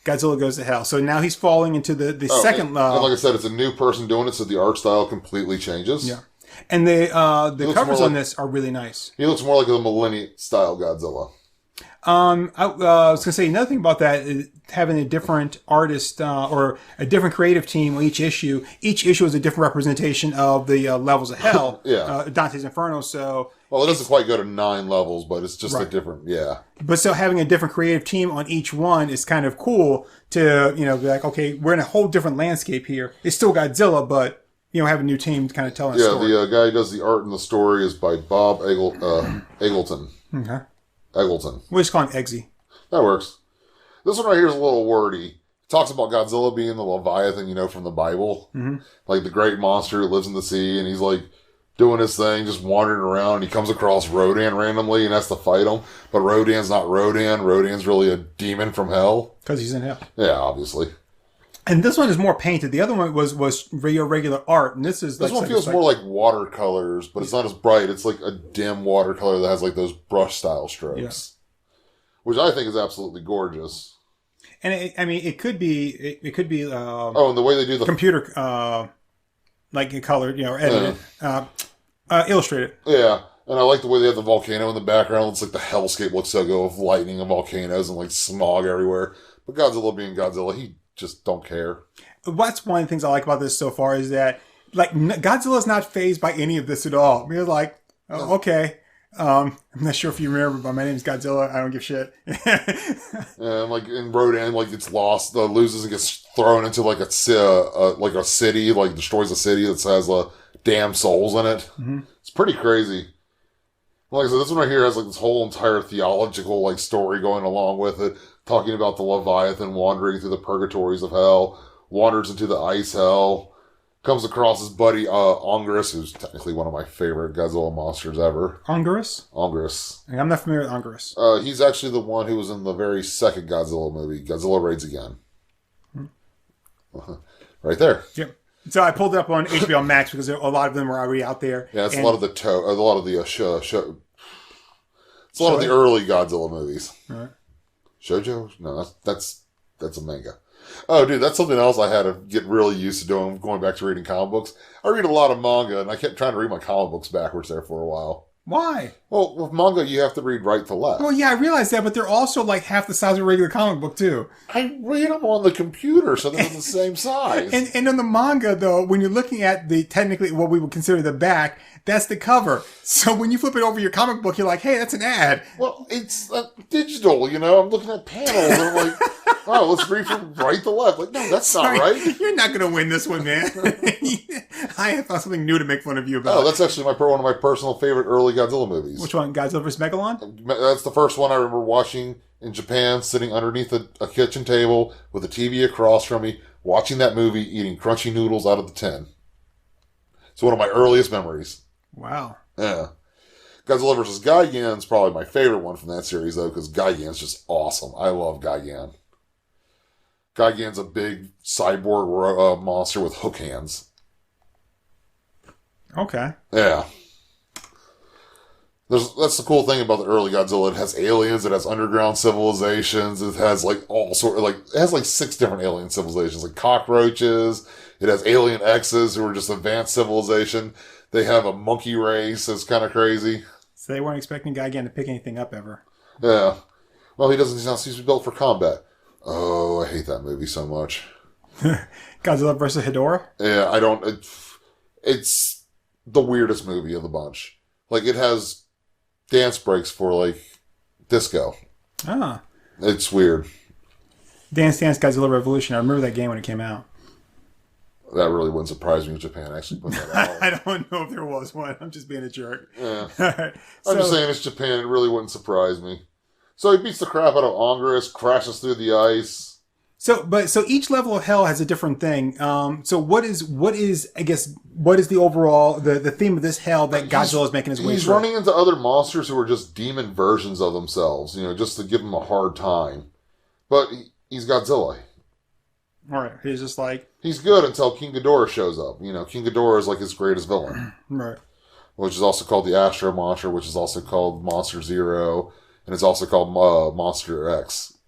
Godzilla Goes to Hell. So now he's falling into the second... And like I said, it's a new person doing it, so the art style completely changes. Yeah. And the covers on this are really nice. He looks more like a Millennium-style Godzilla. I was going to say another thing about that is having a different artist or a different creative team on each issue. Each issue is a different representation of the levels of hell. Yeah. Dante's Inferno. So... Well, it doesn't quite go to 9 levels, but it's just a different, But still having a different creative team on each one is kind of cool to, be like, okay, we're in a whole different landscape here. It's still Godzilla, but, have a new team to kind of tell a story. Yeah, the guy who does the art and the story is by Bob Eggleton. Okay. Eggleton. We'll just call him Eggsy. That works. This one right here is a little wordy. It talks about Godzilla being the Leviathan, from the Bible. Mm-hmm. Like the great monster who lives in the sea, and he's like, doing his thing, just wandering around, and he comes across Rodan randomly and has to fight him. But Rodan's not Rodan. Rodan's really a demon from hell. Because he's in hell. Yeah, obviously. And this one is more painted. The other one was regular art, and this one feels more like watercolors, but it's not as bright. It's like a dim watercolor that has like those brush style strokes, which I think is absolutely gorgeous. And it could be and the way they do the computer like colored, edited. Illustrated. Yeah. And I like the way they have the volcano in the background. It looks like the hellscape looks so good with lightning and volcanoes and like smog everywhere. But Godzilla being Godzilla, he just don't care. What's one of the things I like about this so far is that like Godzilla's not fazed by any of this at all. We're like, oh, okay. I'm not sure if you remember, but my name's Godzilla. I don't give shit. And like in Rodan, like it's lost, loses and gets thrown into like a city, like destroys a city that has damn souls in it. Mm-hmm. It's pretty crazy. Like I said, this one right here has like this whole entire theological like story going along with it, talking about the Leviathan wandering through the purgatories of hell, wanders into the ice hell, comes across his buddy Ongerus, who's technically one of my favorite Godzilla monsters ever. Ongerus? Ongerus. I'm not familiar with Ongerus. He's actually the one who was in the very second Godzilla movie, Godzilla Raids Again. Right there. Yep. So I pulled it up on HBO Max because a lot of them were already out there. Yeah, it's a lot of the early Godzilla movies. All right. Shoujo? No, that's a manga. Oh, dude, that's something else I had to get really used to doing, going back to reading comic books. I read a lot of manga, and I kept trying to read my comic books backwards there for a while. Why? Well, with manga, you have to read right to left. Well, yeah, I realize that, but they're also like half the size of a regular comic book, too. I read them on the computer, so they're the same size. And on the manga, though, when you're looking at technically what we would consider the back, that's the cover. So when you flip it over your comic book, you're like, hey, that's an ad. Well, it's digital, I'm looking at panels, and I'm like, oh, let's read from right to left. Like, no, that's not right. You're not going to win this one, man. I have found something new to make fun of you about. Oh, that's actually one of my personal favorite early Godzilla movies. Which one? Godzilla vs. Megalon? That's the first one I remember watching in Japan, sitting underneath a kitchen table with a TV across from me, watching that movie, eating crunchy noodles out of the tin. It's one of my earliest memories. Wow. Yeah. Godzilla vs. Gigan's probably my favorite one from that series, though, because Gigan's just awesome. I love Gigan. Gigan's a big cyborg monster with hook hands. Okay. Yeah. That's the cool thing about the early Godzilla. It has aliens, it has underground civilizations, it has like it has like 6 different alien civilizations, like cockroaches, it has alien X's who are just advanced civilization. They have a monkey race that's kind of crazy. So they weren't expecting Gigan to pick anything up ever. Yeah. Well, he's not seems to be built for combat. Oh, I hate that movie so much. Godzilla vs. Hedorah? Yeah, it's the weirdest movie of the bunch. Like, it has dance breaks for, like, disco. Ah. It's weird. Dance Dance Godzilla Revolution. I remember that game when it came out. That really wouldn't surprise me if Japan actually put that out. I don't know if there was one. I'm just being a jerk. Yeah. Right. I'm just saying it's Japan. It really wouldn't surprise me. So he beats the crap out of Ongerus, crashes through the ice. So each level of hell has a different thing. So what is the overall the theme of this hell that Godzilla is making his way through? He's running into other monsters who are just demon versions of themselves, just to give him a hard time. But he's Godzilla. All right, he's just like... He's good until King Ghidorah shows up. King Ghidorah is like his greatest villain. Right. Which is also called the Astro Monster, which is also called Monster Zero, and it's also called Monster X.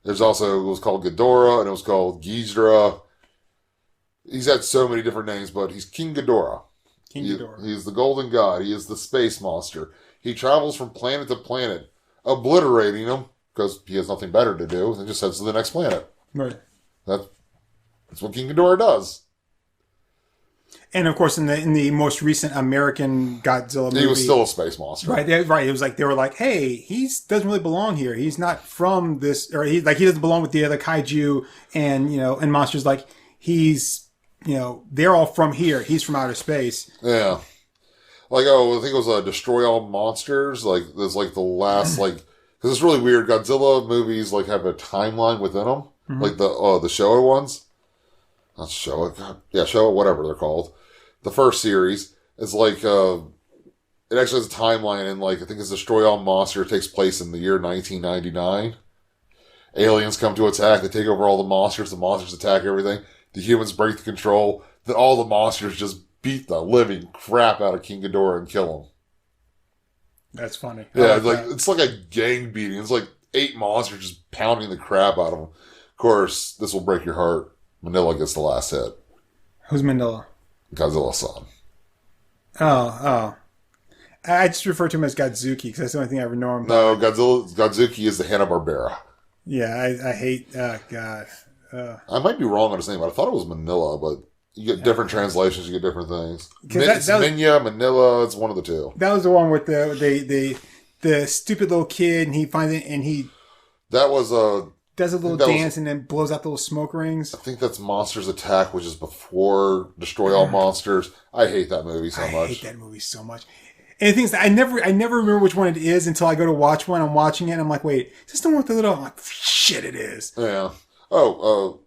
It was called Ghidorah, and it was called Ghidra. He's had so many different names, but he's King Ghidorah. Ghidorah. He's the golden god. He is the space monster. He travels from planet to planet, obliterating them, because he has nothing better to do, and just heads to the next planet. Right. That's what King Ghidorah does. And of course, in the most recent American Godzilla movie, he was still a space monster. Right. Right. It was like they were like, "Hey, he doesn't really belong here. He's not from this, or he doesn't belong with the other kaiju and and monsters. Like he's they're all from here. He's from outer space." Yeah. Like I think it was Destroy All Monsters. Like there's like the last because it's really weird. Godzilla movies like have a timeline within them. Mm-hmm. Like the Showa ones. Not Showa. God. Yeah, Showa, whatever they're called. The first series is like, it actually has a timeline, and like, I think it's Destroy All Monster. It takes place in the year 1999. Aliens come to attack. They take over all the monsters. The monsters attack everything. The humans break the control. Then all the monsters just beat the living crap out of King Ghidorah and kill him. That's funny. Yeah, it's like a gang beating. It's like 8 monsters just pounding the crap out of him. Of course, this will break your heart. Manila gets the last hit. Who's Manila? Godzilla-san. Oh. I just refer to him as Godzuki because that's the only thing I ever know him by. No, Godzuki is the Hanna-Barbera. Yeah, I hate... God. I might be wrong on his name, but I thought it was Manila, but you get different translations, you get different things. It's Minya, Manila, it's one of the two. That was the one with the stupid little kid, and he finds it, and he... That was does a little dance and then blows out the little smoke rings. I think that's Monsters Attack, which is before Destroy All Monsters. I hate that movie so much. I hate that movie so much. And the thing is, I never remember which one it is until I go to watch one. I'm watching it, and I'm like, wait, is this the one with the little... I'm like, shit, it is. Yeah. Oh,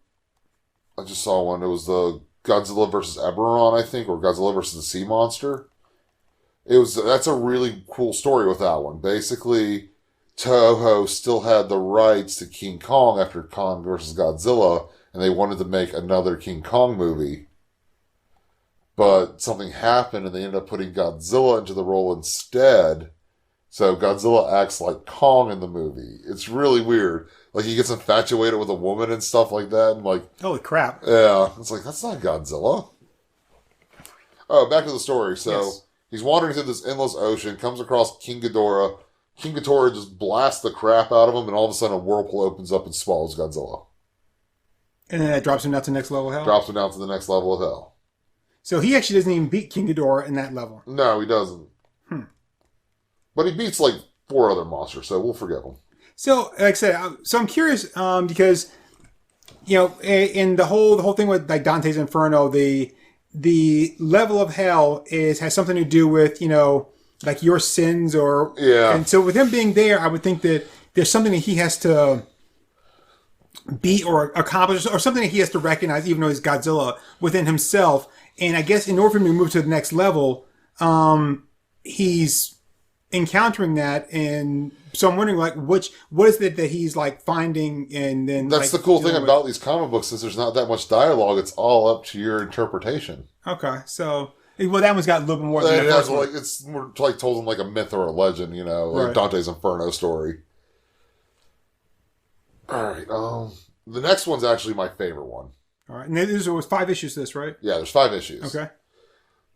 I just saw one. It was the Godzilla versus Eberron, I think, or Godzilla versus the Sea Monster. That's a really cool story with that one. Basically, Toho still had the rights to King Kong after Kong versus Godzilla, and they wanted to make another King Kong movie. But something happened, and they ended up putting Godzilla into the role instead. So Godzilla acts like Kong in the movie. It's really weird. Like, he gets infatuated with a woman and stuff like that, and like... Holy crap. Yeah. It's like, that's not Godzilla. Oh, back to the story. So, He's wandering through this endless ocean, comes across King Ghidorah. King Ghidorah just blasts the crap out of him, and all of a sudden a whirlpool opens up and swallows Godzilla. And then that drops him down to the next level of hell? Drops him down to the next level of hell. So he actually doesn't even beat King Ghidorah in that level? No, he doesn't. But he beats, like, 4 other monsters, so we'll forgive him. So, like I said, I'm curious, because, you know, in the whole thing with, like, Dante's Inferno, the level of hell has something to do with, you know, like your sins or... Yeah. And so with him being there, I would think that there's something that he has to beat or accomplish, or something that he has to recognize, even though he's Godzilla, within himself. And I guess in order for him to move to the next level, he's encountering that, and so I'm wondering, like, what is it that he's, like, finding, and then... That's like, the cool thing about these comic books, is there's not that much dialogue. It's all up to your interpretation. Okay, so... Well, that one's got a little bit more than it has, like, it's more like told in like a myth or a legend, you know, like Dante's Inferno story. Alright, the next one's actually my favorite one. Alright, and there was 5 issues to this, right? Yeah, there's 5 issues. Okay.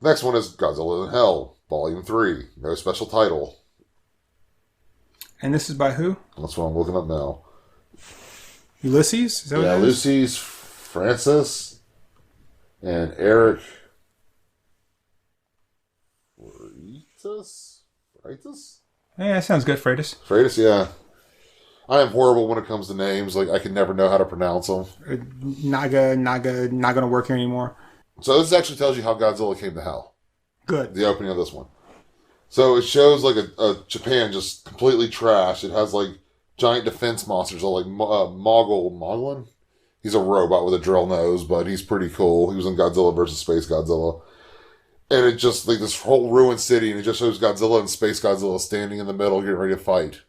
Next one is Godzilla In Hell, Volume 3. No special title. And this is by who? That's what I'm looking up now. Ulysses? Is that what it is? Ulysses, Francis, and Eric... Freitas? Yeah, that sounds good, Freitas. Freitas, yeah. I am horrible when it comes to names. Like, I can never know how to pronounce them. Naga, not going to work here anymore. So this actually tells you how Godzilla came to hell. Good. The opening of this one. So it shows, like, a Japan just completely trashed. It has, like, giant defense monsters, like Moglin. He's a robot with a drill nose, but he's pretty cool. He was in Godzilla vs. Space Godzilla. And it just, like, this whole ruined city, and it just shows Godzilla and Space Godzilla standing in the middle, getting ready to fight.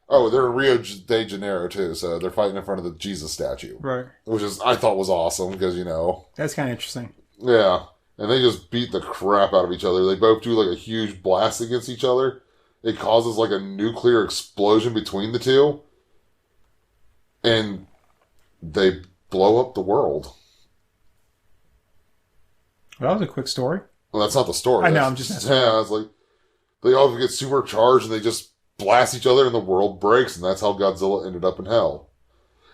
Oh, they're in Rio de Janeiro, too, so they're fighting in front of the Jesus statue. Right. Which I thought was awesome, because, you know... That's kind of interesting. Yeah. And they just beat the crap out of each other. They both do, like, a huge blast against each other. It causes, like, a nuclear explosion between the two. And they blow up the world. Well, that was a quick story. Well, that's not the story. I know, I'm just... Yeah, it's like... They all get supercharged, and they just blast each other, and the world breaks, and that's how Godzilla ended up in hell.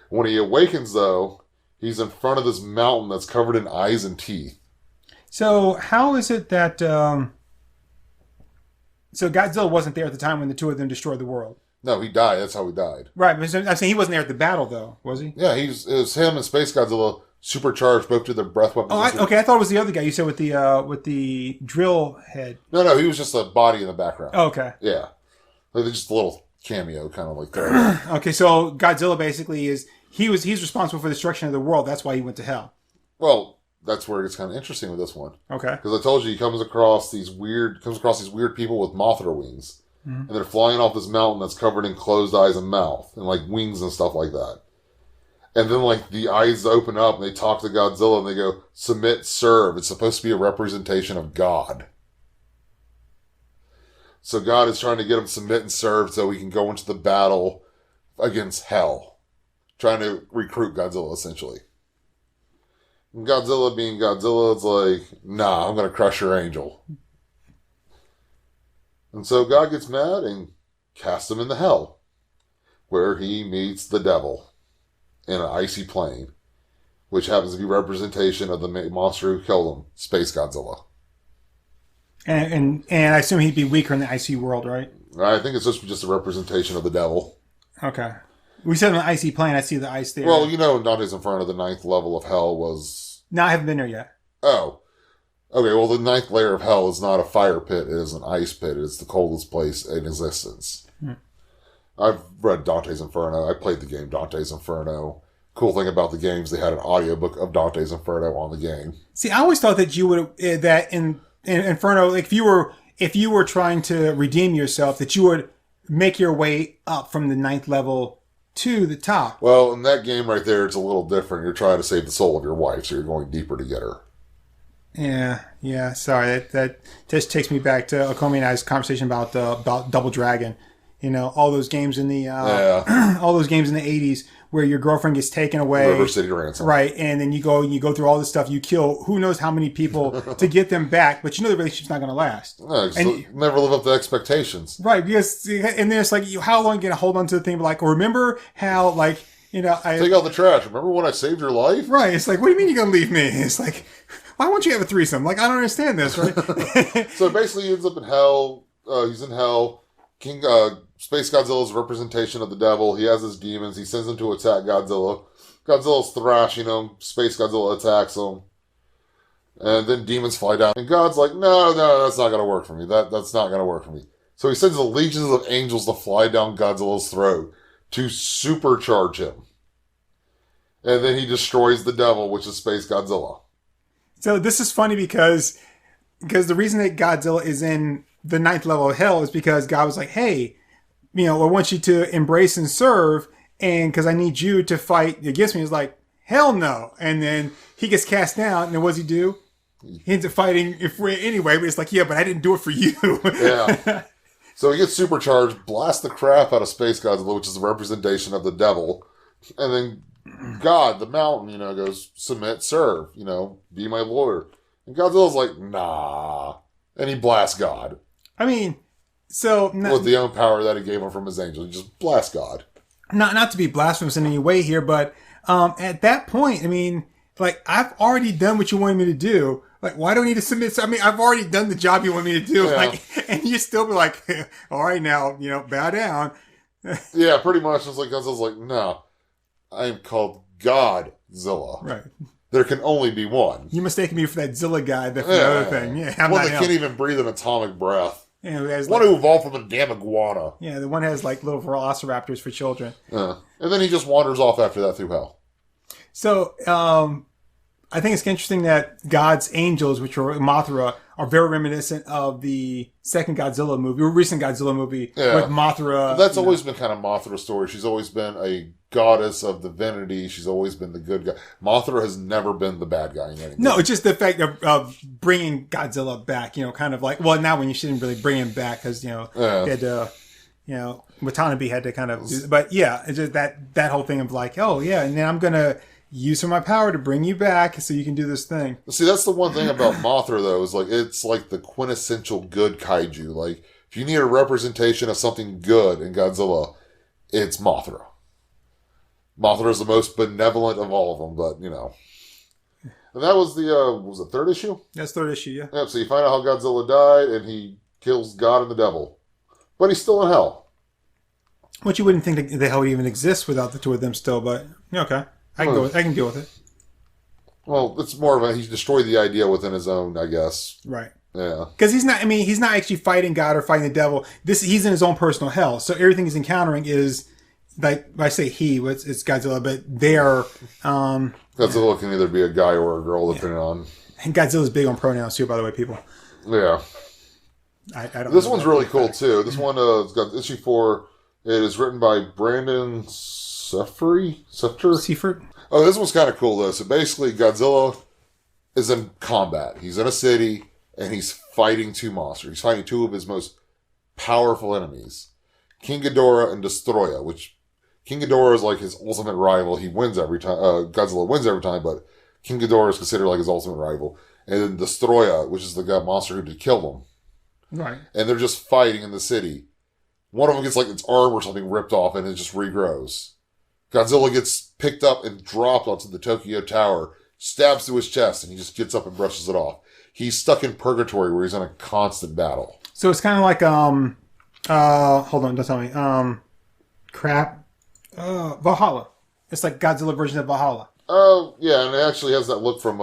When he awakens, though, he's in front of this mountain that's covered in eyes and teeth. So how is it that... So Godzilla wasn't there at the time when the two of them destroyed the world? No, he died. That's how he died. Right, but I'm saying he wasn't there at the battle, though, was he? Yeah, it was him and Space Godzilla supercharged, both to their breath weapons. Oh, okay, I thought it was the other guy you said with the drill head. No, he was just a body in the background. Oh, okay. Yeah. Like, just a little cameo, kind of like that. Okay, so Godzilla basically he's responsible for the destruction of the world. That's why he went to hell. Well, that's where it gets kind of interesting with this one. Okay. Because I told you he comes across these weird people with Mothra wings. Mm-hmm. And they're flying off this mountain that's covered in closed eyes and mouth. And, like, wings and stuff like that. And then, like, the eyes open up and they talk to Godzilla and they go, submit, serve. It's supposed to be a representation of God. So God is trying to get him to submit and serve so he can go into the battle against hell. Trying to recruit Godzilla, essentially. And Godzilla being Godzilla, it's like, nah, I'm going to crush your angel. And so God gets mad and casts him into hell, where he meets the devil in an icy plane, which happens to be representation of the monster who killed him, Space Godzilla. And I assume he'd be weaker in the icy world, right? I think it's just a representation of the devil. Okay. We said on the icy plane, I see the ice there. Well, in Dante's Inferno, the 9th level of hell was... No, I haven't been there yet. Oh. Okay, well, the 9th layer of hell is not a fire pit. It is an ice pit. It's the coldest place in existence. I've read Dante's Inferno. I played the game Dante's Inferno. Cool thing about the games, they had an audiobook of Dante's Inferno on the game. See, I always thought that you would... that in Inferno, like if you were trying to redeem yourself, that you would make your way up from the 9th level to the top. Well, in that game right there, it's a little different. You're trying to save the soul of your wife, so you're going deeper to get her. Yeah. Sorry, that just takes me back to Okomi and I's conversation about Double Dragon. All those games in the all those games in the 80s where your girlfriend gets taken away, River City Ransom, right? And then you go through all this stuff. You kill who knows how many people to get them back, but the relationship's not going to last. No, and you never live up to expectations, right? Because and then it's like, how long are you going to hold on to the thing? Like, remember how I take out the trash. Remember when I saved your life? Right. It's like, what do you mean you're going to leave me? It's like, why won't you have a threesome? Like, I don't understand this, right? So basically, he ends up in hell. He's in hell. Space Godzilla is a representation of the devil. He has his demons. He sends them to attack Godzilla. Godzilla's thrashing him. Space Godzilla attacks him. And then demons fly down. And God's like, no, that's not going to work for me. That's not going to work for me. So he sends the legions of angels to fly down Godzilla's throat to supercharge him. And then he destroys the devil, which is Space Godzilla. So this is funny because the reason that Godzilla is in the 9th level of hell is because God was like, hey, I want you to embrace and serve, and because I need you to fight against me. He's like, hell no. And then he gets cast down, and then what does he do? He ends up fighting anyway, but it's like, yeah, but I didn't do it for you. Yeah. So he gets supercharged, blasts the crap out of Space Godzilla, which is a representation of the devil. And then God, the mountain, goes, submit, serve, be my lord. And Godzilla's like, nah. And he blasts God. With the own power that he gave him from his angel. He just blasts God. Not to be blasphemous in any way here, but at that point, I've already done what you wanted me to do. Like, why do I need to submit? I've already done the job you want me to do. Yeah. And you still be like, all right, now, bow down. Yeah, pretty much. It's like, Godzilla's like, no, I am called Godzilla. Right. There can only be one. You mistaken me for that Zilla guy, the other thing. Yeah, one that can't even breathe an atomic breath. Yeah, one who evolved from a damn iguana. Yeah, the one has little velociraptors for children. And then he just wanders off after that through hell. So, I think it's interesting that God's angels, which are Mothra, are very reminiscent of the second Godzilla movie, or recent Godzilla movie with Mothra. That's always been kind of Mothra's story. She's always been a goddess of divinity. She's always been the good guy. Mothra has never been the bad guy in anything. No, it's just the fact of bringing Godzilla back, kind of like, well, now when you shouldn't really bring him back because, he had to, Watanabe had to kind of do, but yeah, it's just that whole thing of like, oh yeah, and then I'm going to use some of my power to bring you back so you can do this thing. See, that's the one thing about Mothra, though, is like it's like the quintessential good kaiju. Like, if you need a representation of something good in Godzilla, it's Mothra. Mothra is the most benevolent of all of them, but, And that was was it third issue? That's third issue, yeah. Yep, so you find out how Godzilla died, and he kills God and the devil. But he's still in hell. Which you wouldn't think that the hell would even exist without the two of them still, but, okay. I can deal with it. Well, it's more of he's destroyed the idea within his own, I guess. Right. Yeah. Because he's not actually fighting God or fighting the devil. He's in his own personal hell. So everything he's encountering is, like, I say it's Godzilla, but they are... Godzilla can either be a guy or a girl, depending on... And Godzilla's big on pronouns, too, by the way, people. Yeah. I don't this one's really cool, too. This one has got issue 4. It is written by Brandon Seifert? Oh, this one's kind of cool, though. So basically, Godzilla is in combat. He's in a city, and he's fighting two monsters. He's fighting two of his most powerful enemies, King Ghidorah and Destroya, which King Ghidorah is like his ultimate rival. He wins every time. Godzilla wins every time, but King Ghidorah is considered like his ultimate rival. And then Destroya, which is the monster who did kill him. Right. And they're just fighting in the city. One of them gets like its arm or something ripped off and it just regrows. Godzilla gets picked up and dropped onto the Tokyo Tower, stabs through his chest, and he just gets up and brushes it off. He's stuck in purgatory where he's in a constant battle. So it's kind of like, hold on, don't tell me. Valhalla. It's like Godzilla version of Valhalla. Oh, yeah, and it actually has that look from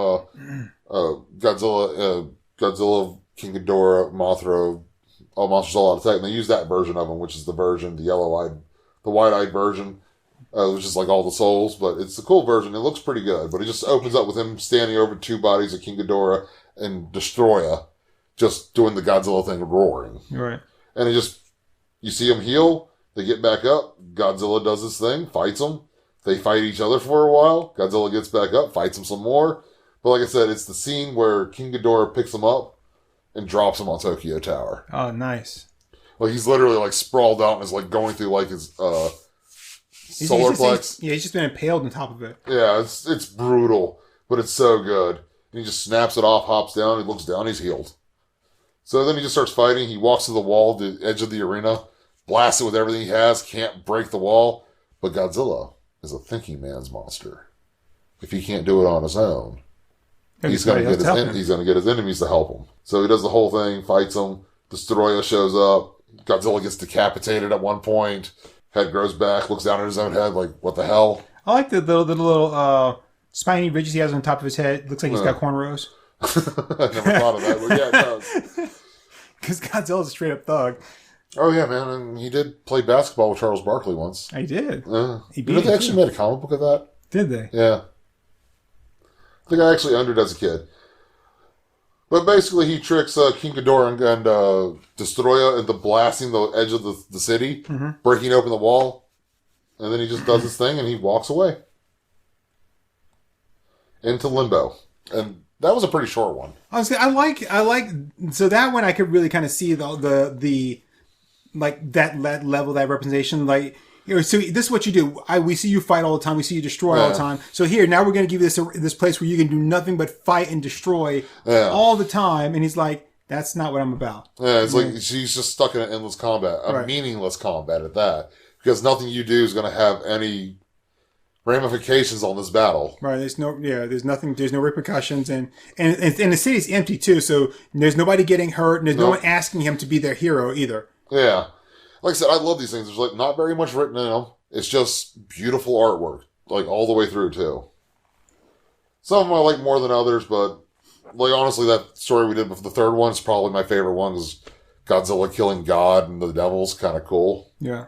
Godzilla, King Ghidorah, Mothra, All Monsters All Out Attack, and they use that version of him, which is the version, the wide-eyed version, which is like all the souls, but it's a cool version. It looks pretty good, but it just opens up with him standing over two bodies of King Ghidorah and Destroya, just doing the Godzilla thing, roaring. Right. And you see him heal, they get back up, Godzilla does his thing, fights them, they fight each other for a while, Godzilla gets back up, fights him some more, but like I said, it's the scene where King Ghidorah picks him up and drops him on Tokyo Tower. Oh, nice. Like, he's literally, like, sprawled out and is, like, going through, like, his solar plex. He's just been impaled on top of it. Yeah, it's brutal, but it's so good. And he just snaps it off, hops down, he looks down, he's healed. So then he just starts fighting. He walks to the wall, the edge of the arena, blasts it with everything he has, can't break the wall. But Godzilla is a thinking man's monster. If he can't do it on his own, he's going to get his enemies to help him. So he does the whole thing, fights them. Destroya shows up. Godzilla gets decapitated at one point. Head grows back, looks down at his own head like, what the hell? I like the little spiny ridges he has on top of his head. Looks like he's got cornrows. I never thought of that, but yeah, it does. Because Godzilla's a straight up thug. Oh yeah, man, and he did play basketball with Charles Barkley once. He did. They actually made a comic book of that. Did they? Yeah. I think I actually owned it as a kid. But basically, he tricks King Ghidorah and Destroya into blasting the edge of the city, breaking open the wall, and then he just does his thing and he walks away into limbo. And that was a pretty short one. Honestly, I like so that one I could really kind of see the like that level, that representation, like. So this is what you do. We see you fight all the time. We see you destroy all the time. So here, now we're going to give you this place where you can do nothing but fight and destroy all the time. And he's like, that's not what I'm about. Yeah, it's like she's just stuck in an endless combat, meaningless combat at that. Because nothing you do is going to have any ramifications on this battle. Right. There's no repercussions. And the city's empty too. So there's nobody getting hurt. And there's no one asking him to be their hero either. Yeah. Like I said, I love these things. There's like not very much written in them. It's just beautiful artwork, like all the way through too. Some of them I like more than others, but like honestly, that story we did with the third one is probably my favorite one. Is Godzilla killing God and the devil's kind of cool. Yeah,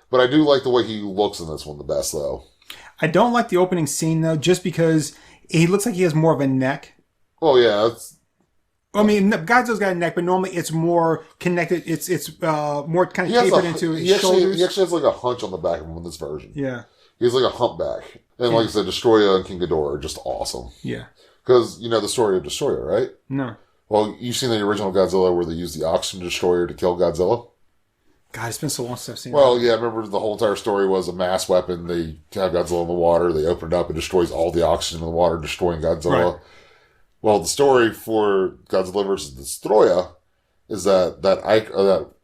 but I do like the way he looks in this one the best, though. I don't like the opening scene though, just because he looks like he has more of a neck. Oh yeah, I mean, Godzilla's got a neck, but normally it's more connected. It's more kind of tapered into his shoulders. He actually has like a hunch on the back of him in this version. Yeah. He's like a humpback. And like I said, Destroya and King Ghidorah are just awesome. Yeah. Because you know the story of Destroya, right? No. Well, you've seen the original Godzilla where they used the oxygen destroyer to kill Godzilla? God, it's been so long since I've seen that. Yeah, I remember the whole entire story was a mass weapon. They have Godzilla in the water. They open it up. It destroys all the oxygen in the water, destroying Godzilla. Right. Well, the story for Godzilla vs. Destroya is that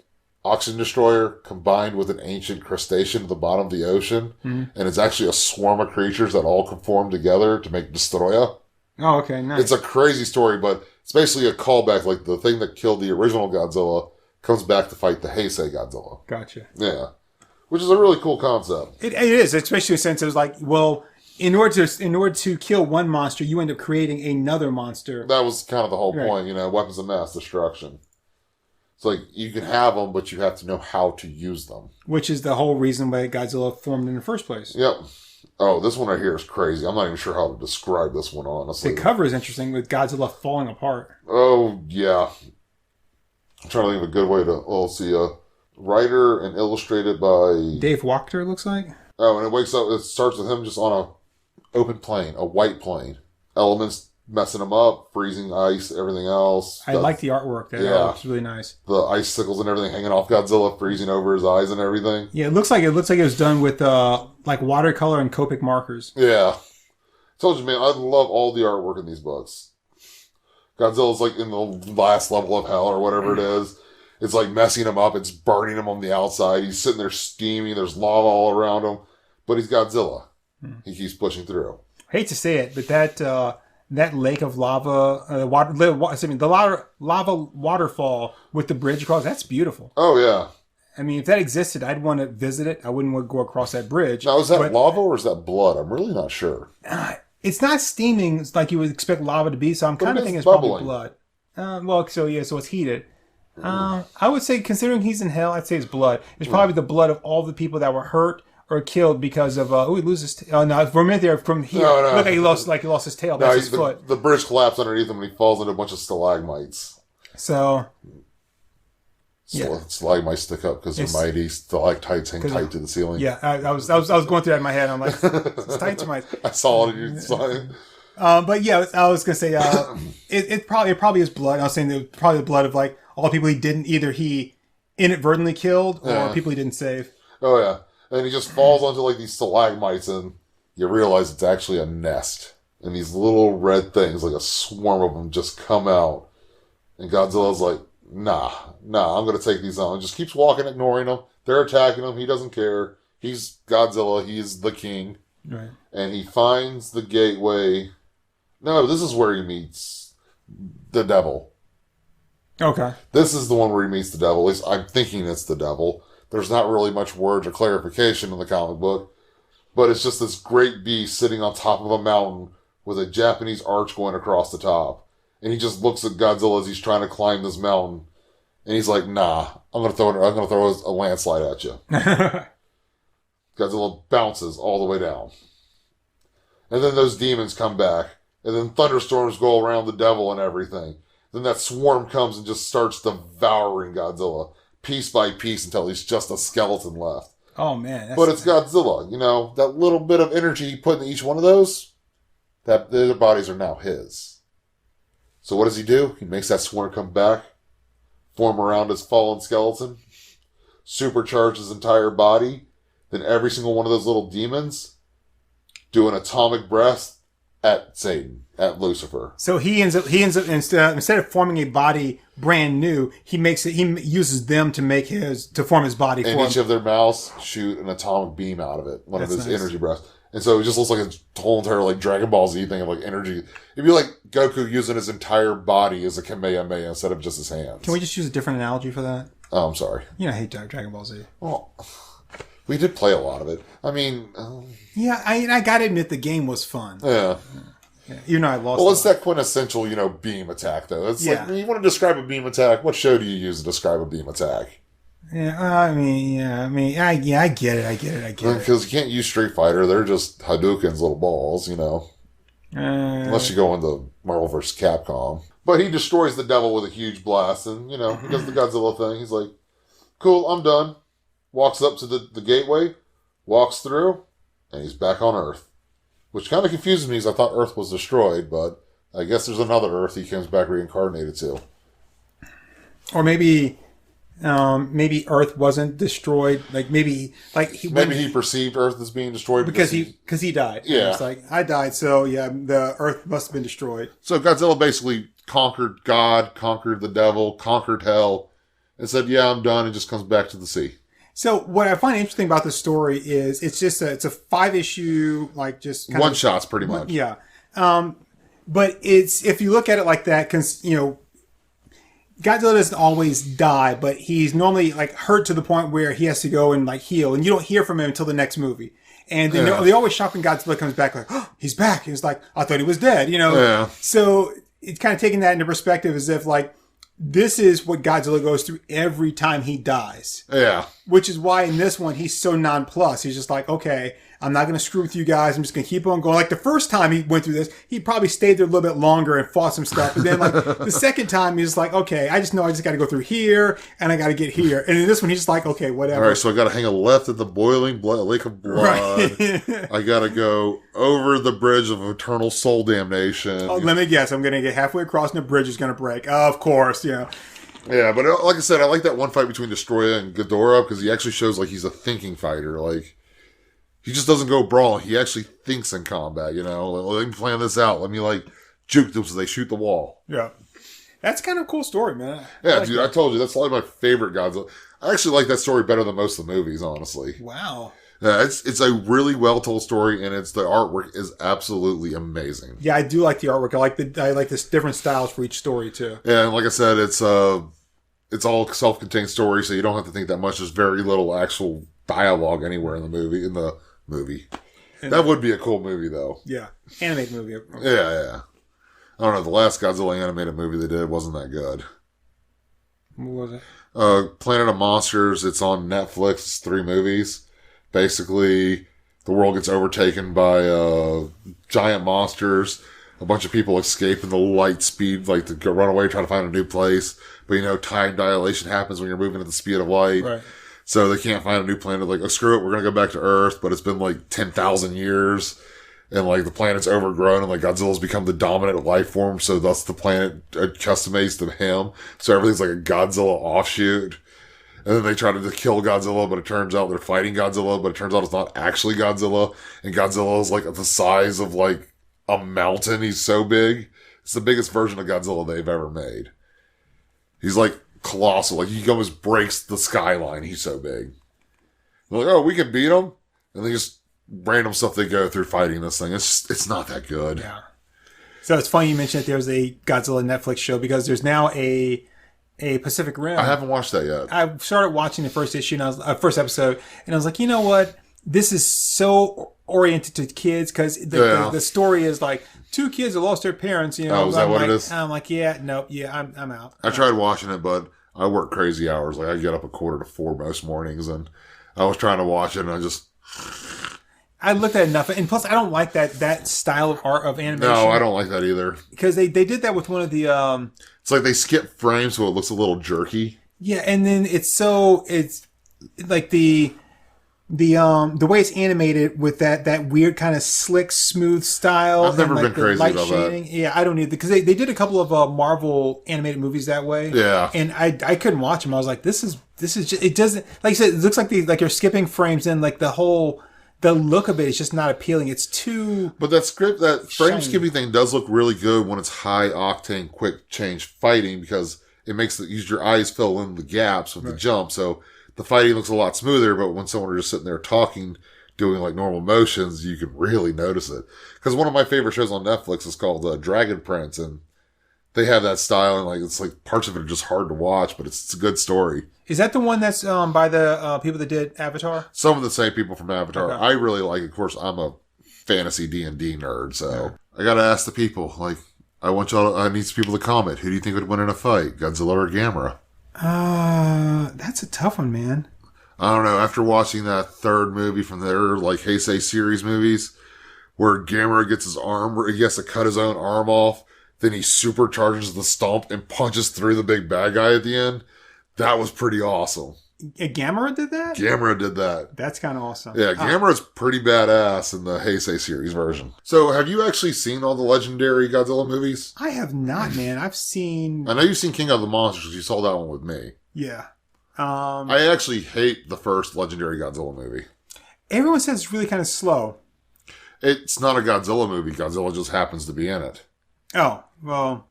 oxygen destroyer combined with an ancient crustacean at the bottom of the ocean, and it's actually a swarm of creatures that all conform together to make Destroya. Oh, okay, nice. It's a crazy story, but it's basically a callback. Like the thing that killed the original Godzilla comes back to fight the Heisei Godzilla. Gotcha. Yeah, which is a really cool concept. It is, especially since it was like, well. In order to kill one monster, you end up creating another monster. That was kind of the whole point, weapons of mass destruction. It's like, you can have them, but you have to know how to use them. Which is the whole reason why Godzilla formed in the first place. Yep. Oh, this one right here is crazy. I'm not even sure how to describe this one, honestly. The cover is interesting with Godzilla falling apart. Oh, yeah. I'm trying to think of a good way to... see, writer and illustrated by... Dave Wachter, it looks like. Oh, and it starts with him just on a open plane, a white plane. Elements messing them up, freezing ice, everything else. I like the artwork there. Yeah. It looks really nice. The icicles and everything hanging off Godzilla, freezing over his eyes and everything. Yeah, it looks like it was done with like watercolor and Copic markers. Yeah. Told you, man, I love all the artwork in these books. Godzilla's like in the last level of hell or whatever it is. It's like messing him up. It's burning him on the outside. He's sitting there steaming. There's lava all around him. But he's Godzilla. He keeps pushing through. I hate to say it, but that lake of lava, the lava waterfall with the bridge across, that's beautiful. Oh, yeah. I mean, if that existed, I'd want to visit it. I wouldn't want to go across that bridge. Now, is that lava or is that blood? I'm really not sure. It's not steaming like you would expect lava to be, so I'm kind of thinking it's bubbling. probably blood. So it's heated. I would say, considering he's in hell, I'd say it's blood. It's probably the blood of all the people that were hurt or killed because of he loses. No, for a minute there, from here, No. look, he lost his tail. That's his foot. The bridge collapsed underneath him and he falls into a bunch of stalagmites. So, Stalagmites stick up because they're mighty. Stalactites hang tight to the ceiling. Yeah, I was going through that in my head. I'm like, it's tight to my. I saw it in your sign. But yeah, I was gonna say it probably is blood. I was saying that probably the blood of like all the people he inadvertently killed or people he didn't save. Oh yeah, and he just falls onto like these stalagmites, and you realize it's actually a nest, and these little red things, like a swarm of them, just come out, and Godzilla's like, Nah, I'm going to take these on. Just keeps walking, ignoring them. They're attacking him. He doesn't care. He's Godzilla. He's the king. Right. And he finds the gateway. No, this is where he meets the devil. Okay. This is the one where he meets the devil. At least I'm thinking it's the devil. There's not really much words or clarification in the comic book. But it's just this great beast sitting on top of a mountain with a Japanese arch going across the top. And he just looks at Godzilla as he's trying to climb this mountain. And he's like, nah, I'm going to throw a landslide at you. Godzilla bounces all the way down. And then those demons come back. And then thunderstorms go around the devil and everything. Then that swarm comes and just starts devouring Godzilla. Piece by piece until he's just a skeleton left. Oh, man. But it's Godzilla. You know, that little bit of energy he put in each one of those, their bodies are now his. So what does he do? He makes that swarm come back, form around his fallen skeleton, supercharge his entire body, then every single one of those little demons do an atomic breath at Satan, at Lucifer. So he ends up instead of forming a body brand new, he uses them to form his body. And each of their mouths shoot an atomic beam out of it, one of his energy breaths. And so it just looks like a whole entire like Dragon Ball Z thing of like energy. It'd be like Goku using his entire body as a Kamehameha instead of just his hands. Can we just use a different analogy for that? Oh, I'm sorry. You know, I hate Dragon Ball Z. Well, we did play a lot of it. I mean... yeah, I gotta admit the game was fun. Yeah. Even though I lost. Well, it's that quintessential, beam attack, though. It's like, when you want to describe a beam attack, what show do you use to describe a beam attack? Yeah, I get it. Because you can't use Street Fighter. They're just Hadouken's little balls, Unless you go into Marvel vs. Capcom. But he destroys the devil with a huge blast, and, he does the Godzilla thing. He's like, cool, I'm done. Walks up to the gateway, walks through, and he's back on Earth. Which kind of confuses me, because I thought Earth was destroyed, but I guess there's another Earth he comes back reincarnated to. Or maybe Earth wasn't destroyed. Maybe he perceived Earth as being destroyed because he died. Yeah, it's like I died, so yeah, the Earth must have been destroyed. So Godzilla basically conquered God, conquered the devil, conquered hell, and said, "Yeah, I'm done," and just comes back to the sea. So what I find interesting about this story is it's a 5-issue just one shots pretty much. Yeah, but if you look at it like that, because Godzilla doesn't always die, but he's normally hurt to the point where he has to go and heal, and you don't hear from him until the next movie. And they always shock when Godzilla comes back, oh, he's back. He's like, I thought he was dead, Yeah. So it's kind of taking that into perspective as if this is what Godzilla goes through every time he dies. Yeah. Which is why in this one, he's so nonplussed. He's just like, okay, I'm not going to screw with you guys. I'm just going to keep on going. The first time he went through this, he probably stayed there a little bit longer and fought some stuff. But then the second time, he's like, okay, I just know I just got to go through here and I got to get here. And in this one, he's just like, okay, whatever. All right, so I got to hang a left at the boiling lake of blood. Right. I got to go over the bridge of eternal soul damnation. Oh, let me guess. I'm going to get halfway across and the bridge is going to break. Of course, Yeah, but like I said, I like that one fight between Destroyer and Ghidorah because he actually shows he's a thinking fighter. he just doesn't go brawling. He actually thinks in combat, you know? Let me plan this out. Let me, like, juke them so they shoot the wall. Yeah. That's kind of a cool story, man. Yeah, dude, I told you, that's probably my favorite Godzilla. I actually like that story better than most of the movies, honestly. Wow. Yeah, it's a really well-told story, and the artwork is absolutely amazing. Yeah, I do like the artwork. I like this different styles for each story, too. Yeah, and like I said, it's all self-contained story, so you don't have to think that much. There's very little actual dialogue anywhere in the movie. That would be a cool movie, though. Yeah. Animated movie. Yeah. I don't know. The last Godzilla animated movie they did wasn't that good. What was it? Planet of Monsters. It's on Netflix. It's 3 movies. Basically, the world gets overtaken by giant monsters. A bunch of people escape in the light speed, like to go run away, try to find a new place. But you know, time dilation happens when you're moving at the speed of light. Right. So they can't find a new planet. Like, oh, screw it, we're going to go back to Earth. But it's been like 10,000 years. And like the planet's overgrown and like Godzilla's become the dominant life form. So thus the planet customates to him. So everything's like a Godzilla offshoot. And then they try to kill Godzilla, but it turns out they're fighting Godzilla, but it turns out it's not actually Godzilla. And Godzilla is like the size of like a mountain. He's so big. It's the biggest version of Godzilla they've ever made. He's like colossal. Like he almost breaks the skyline. He's so big. They're like, oh, we can beat him. And they just random stuff they go through fighting this thing. It's not that good. Yeah. So it's funny you mentioned that there's a Godzilla Netflix show because there's now a Pacific Rim. I haven't watched that yet. I started watching the first issue and first episode, and I was like, you know what? This is so oriented to kids because the story is like 2 kids that lost their parents. You know, oh, is that what it is? And I'm like, yeah, nope, yeah, I'm out. I tried watching it, but I work crazy hours. Like I get up at 3:45 most mornings, and I was trying to watch it, and I looked at enough, and plus I don't like that style of art of animation. No, I don't like that either. Because they did that with one of the. It's like they skip frames, so it looks a little jerky. Yeah, and then it's like the way it's animated with that weird kind of slick, smooth style. I've never and been crazy light about shading. that. Yeah, I don't either because they did a couple of Marvel animated movies that way. Yeah, and I couldn't watch them. I was like, this is just it doesn't like you said. It looks like you're skipping frames and like the look of it is just not appealing. It's too. But that frame shiny. skipping thing does look really good when it's high octane, quick change fighting because it makes your eyes fill in the gaps with the jump. So the fighting looks a lot smoother. But when someone are just sitting there talking, doing like normal motions, you can really notice it. Because one of my favorite shows on Netflix is called Dragon Prince, and they have that style, and like it's like parts of it are just hard to watch, but it's a good story. Is that the one that's by the people that did Avatar? Some of the same people from Avatar. Okay. I really like it. Of course, I'm a fantasy D&D nerd, so I gotta ask the people. Like, I need some people to comment. Who do you think would win in a fight, Godzilla or Gamera? That's a tough one, man. I don't know. After watching that 3rd movie from their like Heisei series movies, where Gamera gets his arm, where he has to cut his own arm off, then he supercharges the stomp and punches through the big bad guy at the end. That was pretty awesome. Gamera did that? Gamera did that. That's kind of awesome. Yeah, Gamera's pretty badass in the Heisei series version. So, have you actually seen all the legendary Godzilla movies? I have not, man. I've seen. I know you've seen King of the Monsters because you saw that one with me. Yeah. I actually hate the first legendary Godzilla movie. Everyone says it's really kind of slow. It's not a Godzilla movie. Godzilla just happens to be in it. Oh, well.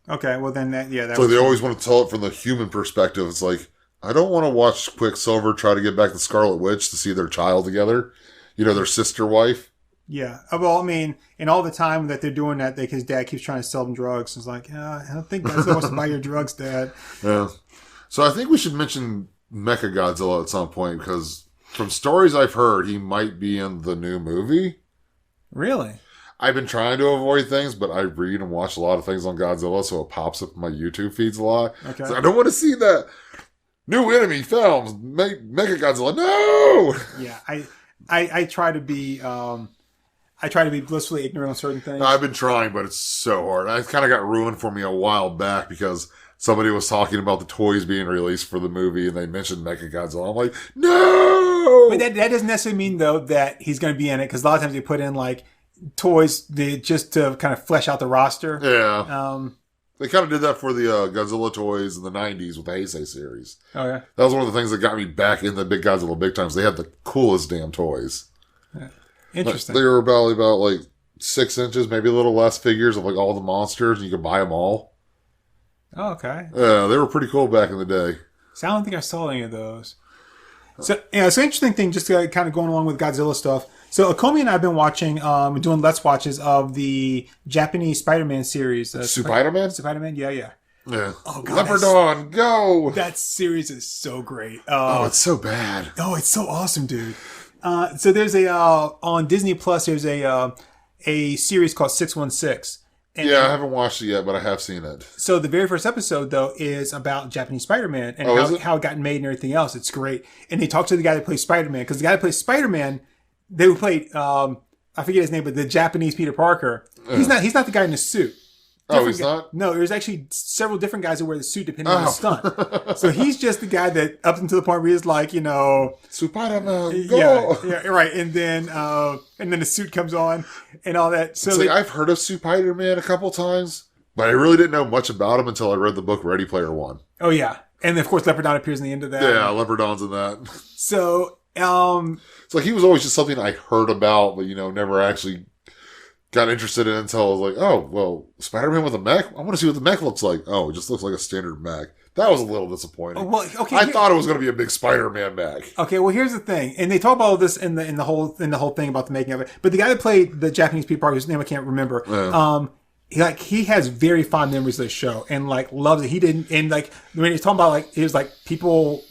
Okay, well then So they always want to tell it from the human perspective. It's like, I don't want to watch Quicksilver try to get back the Scarlet Witch to see their child together. You know, their sister wife. Yeah. Well, I mean, and all the time that they're doing that, his dad keeps trying to sell them drugs. It's like, I don't think Godzilla wants to buy your drugs, Dad. Yeah. So I think we should mention Mechagodzilla at some point because from stories I've heard, he might be in the new movie. Really? I've been trying to avoid things, but I read and watch a lot of things on Godzilla, so it pops up in my YouTube feeds a lot. Okay. So I don't want to see that new enemy films, Mechagodzilla. No! Yeah, I try to be blissfully ignorant on certain things. I've been trying, but it's so hard. It kind of got ruined for me a while back because somebody was talking about the toys being released for the movie, and they mentioned Mechagodzilla. I'm like, no! But that doesn't necessarily mean, though, that he's going to be in it, because a lot of times they put in, like, toys just to kind of flesh out the roster. Yeah. They kind of did that for the Godzilla toys in the 90s with the Heisei series. Oh, yeah? That was one of the things that got me back in the big Godzilla big times. They had the coolest damn toys. Interesting. They were about like 6 inches, maybe a little less figures of like all the monsters. And you could buy them all. Oh, okay. Yeah, they were pretty cool back in the day. So I don't think I saw any of those. So yeah, it's an interesting thing, just kind of going along with Godzilla stuff. So Akomi and I have been watching, doing Let's Watches of the Japanese Spider-Man series. Spider-Man? Spider-Man, yeah. Yeah. Oh, God, Leopardon, go! That series is so great. It's so bad. Oh, it's so awesome, dude. So there's on Disney Plus, there's a series called 616. And yeah, I haven't watched it yet, but I have seen it. So the very first episode, though, is about Japanese Spider-Man and how it got made and everything else. It's great. And they talk to the guy that plays Spider-Man, because the guy that plays Spider-Man, they played, I forget his name, but the Japanese Peter Parker. He's not the guy in the suit. He's not? No, there's actually several different guys that wear the suit depending on the stunt. So he's just the guy that up until the point where he's like, Spider-Man, go! Yeah, right. And then the suit comes on and all that. So I've heard of Spider-Man a couple times, but I really didn't know much about him until I read the book Ready Player One. Oh, yeah. And of course, Leopardon appears in the end of that. Yeah, Leopardon's in that. So, it's like he was always just something I heard about, but, never actually got interested in it until I was like, oh, well, Spider-Man with a mech? I want to see what the mech looks like. Oh, it just looks like a standard mech. That was a little disappointing. Well, okay, I thought it was going to be a big Spider-Man mech. Okay, well, here's the thing, and they talk about all this in the whole thing about the making of it. But the guy that played the Japanese Peter Parker, whose name I can't remember, he has very fond memories of the show and loves it. He didn't, and when he's talking about he was people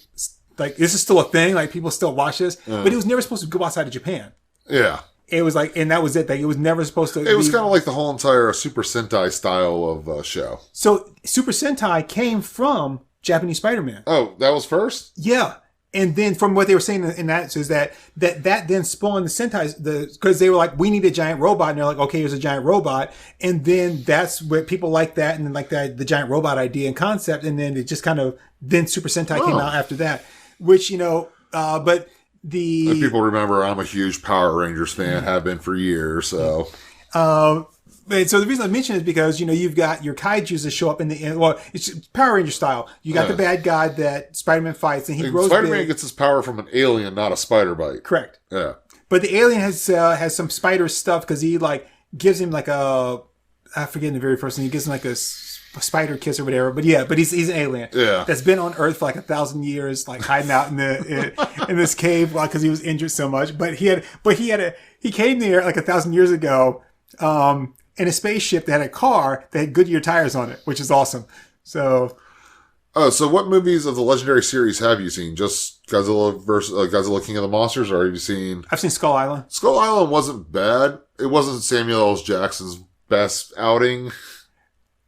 this is still a thing, people still watch this, but he was never supposed to go outside of Japan. Yeah. It was and that was it. It was never supposed to. It was kind of like the whole entire Super Sentai style of show. So Super Sentai came from Japanese Spider-Man. Oh, that was first? Yeah. And then from what they were saying in that is that then spawned the Sentai's, because they were like, we need a giant robot. And they're like, okay, here's a giant robot. And then that's what people like that. And then the giant robot idea and concept. And then it just then Super Sentai came out after that, which, but if people remember, I'm a huge Power Rangers fan, have been for years. So, and so the reason I mention it is because, you've got your kaijus that show up it's Power Ranger style. You got the bad guy that Spider-Man fights and he grows Spider-Man big. gets his power from an alien, not a spider bite. Correct. Yeah. But the alien has some spider stuff because he gives him I forget the very first thing, he gives him a spider kiss or whatever. But yeah, he's an alien. Yeah. That's been on Earth for 1,000 years, hiding out in this cave because he was injured so much. But he came there 1,000 years ago, in a spaceship that had a car that had Goodyear tires on it, which is awesome. So. So what movies of the Legendary series have you seen? Just Godzilla versus Godzilla King of the Monsters, or have you seen? I've seen Skull Island. Skull Island wasn't bad. It wasn't Samuel L. Jackson's best outing.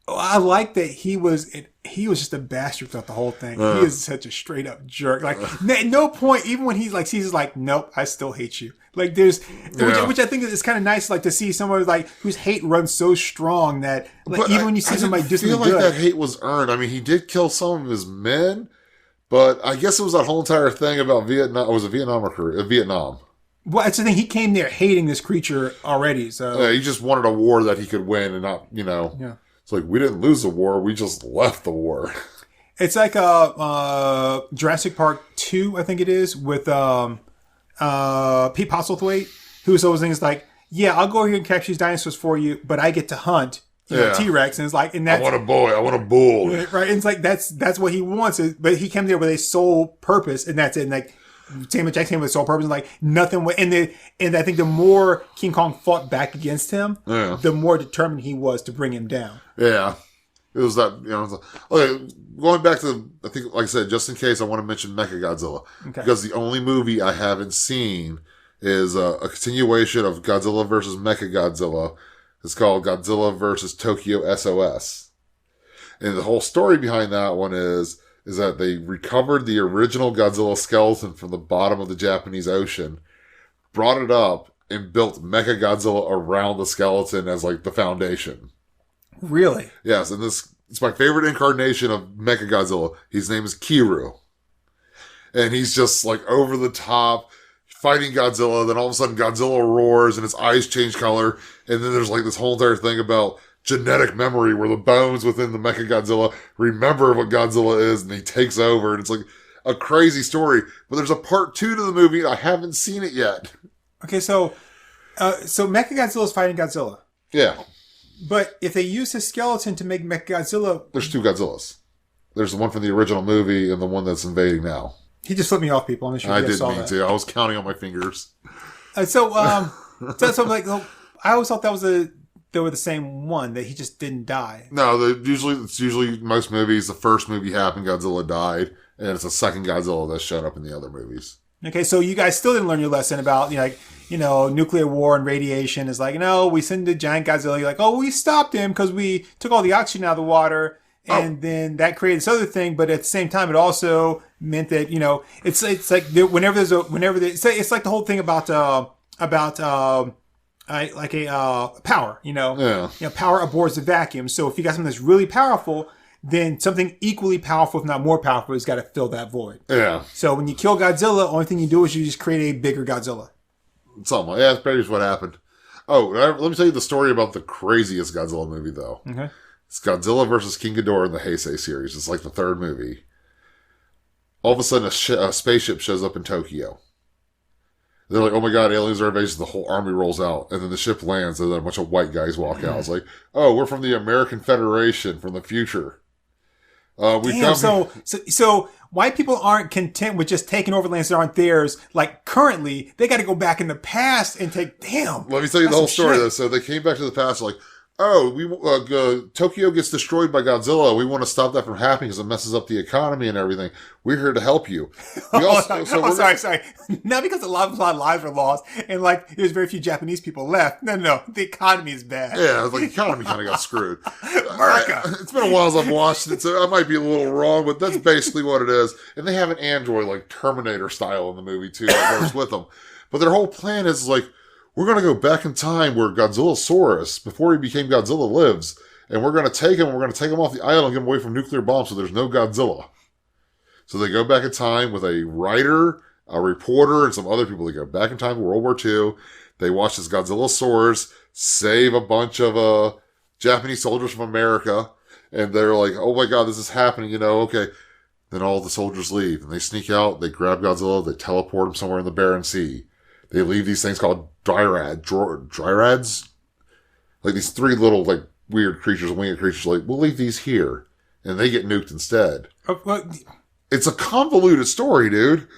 I like that he was just a bastard throughout the whole thing. He is such a straight up jerk. At no point, even when he sees nope, I still hate you. Which I think is kind of nice, to see someone whose hate runs so strong that even when you see somebody do something good, I feel that hate was earned. I mean, he did kill some of his men, but I guess it was that whole entire thing about Vietnam. Was it Vietnam or Korea? Vietnam. Well, that's the thing. He came there hating this creature already. So yeah, he just wanted a war that he could win, and not Yeah. It's we didn't lose the war; we just left the war. It's like Jurassic Park 2, I think it is, with Pete Postlethwaite, who's always things yeah, I'll go here and capture these dinosaurs for you, but I get to hunt T-Rex, and it's and that's, I want a boy, I want a bull, right? And it's that's what he wants, but he came there with a sole purpose, and that's it. And Samuel Jackson with a sole purpose, nothing. And I think the more King Kong fought back against him, the more determined he was to bring him down. Yeah. It was that, okay, going back to, I think, like I said, just in case, I want to mention Mechagodzilla. Okay. Because the only movie I haven't seen is a continuation of Godzilla versus Mechagodzilla. It's called Godzilla versus Tokyo Sos. And the whole story behind that one is that they recovered the original Godzilla skeleton from the bottom of the Japanese Ocean, brought it up, and built Mechagodzilla around the skeleton as the foundation. Really? Yes, and it's my favorite incarnation of Mechagodzilla. His name is Kiru. And he's just over the top, fighting Godzilla, then all of a sudden Godzilla roars and his eyes change color, and then there's this whole entire thing about genetic memory where the bones within the Mechagodzilla remember what Godzilla is, and he takes over, and it's a crazy story. But there's a part 2 to the movie, and I haven't seen it yet. Okay, so Mechagodzilla's fighting Godzilla. Yeah. But if they use his skeleton to make Mechagodzilla... There's two Godzillas. There's the one from the original movie and the one that's invading now. He just flipped me off, people. I'm sure I you guys didn't saw mean that. to. I was counting on my fingers. So I'm like, I always thought they were the same one, that he just didn't die. No, it's usually most movies, the first movie happened, Godzilla died, and it's the second Godzilla that showed up in the other movies. Okay, so you guys still didn't learn your lesson about, nuclear war and radiation. Is like, no, we send a giant Godzilla. You're like, oh, we stopped him because we took all the oxygen out of the water. And then that created this other thing, but at the same time, it also meant that it's like it's like the whole thing about power. Power abhors the vacuum. So if you got something that's really powerful, then something equally powerful, if not more powerful, has got to fill that void. Yeah. So when you kill Godzilla, the only thing you do is you just create a bigger Godzilla. That's pretty much what happened. Oh, let me tell you the story about the craziest Godzilla movie, though. Okay. It's Godzilla versus King Ghidorah in the Heisei series. It's like the third movie. All of a sudden, a spaceship shows up in Tokyo. They're like, oh my god, aliens are invading. The whole army rolls out. And then the ship lands, and then a bunch of white guys walk out. It's like, oh, we're from the American Federation, from the future. So white people aren't content with just taking over lands that aren't theirs. Like, currently, they got to go back in the past and take, Let me tell you the whole story, though. So they came back to the past, like, Tokyo gets destroyed by Godzilla. We want to stop that from happening because it messes up the economy and everything. We're here to help you. Sorry. Not because a lot of lives were lost and there's very few Japanese people left. No. The economy is bad. Yeah, the economy kind of got screwed. America. It's been a while since I've watched it, so I might be a little wrong, but that's basically what it is. And they have an android like Terminator style in the movie too that goes with them. But their whole plan is like, we're going to go back in time where Godzillasaurus, before he became Godzilla, lives. And we're going to take him, off the island and get him away from nuclear bombs so there's no Godzilla. So they go back in time with a writer, a reporter, and some other people. They go back in time to World War II. They watch this Godzillasaurus save a bunch of Japanese soldiers from America. And they're like, oh my god, this is happening, okay. Then all the soldiers leave. And they sneak out, they grab Godzilla, they teleport him somewhere in the Barren Sea. They leave these things called dryrads, like these three little weird creatures, winged creatures. Like, we'll leave these here, and they get nuked instead. It's a convoluted story, dude.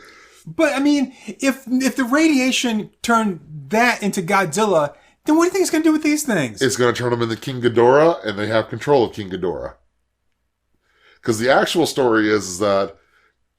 But I mean, if the radiation turned that into Godzilla, then what do you think it's going to do with these things? It's going to turn them into King Ghidorah, and they have control of King Ghidorah. Because the actual story is that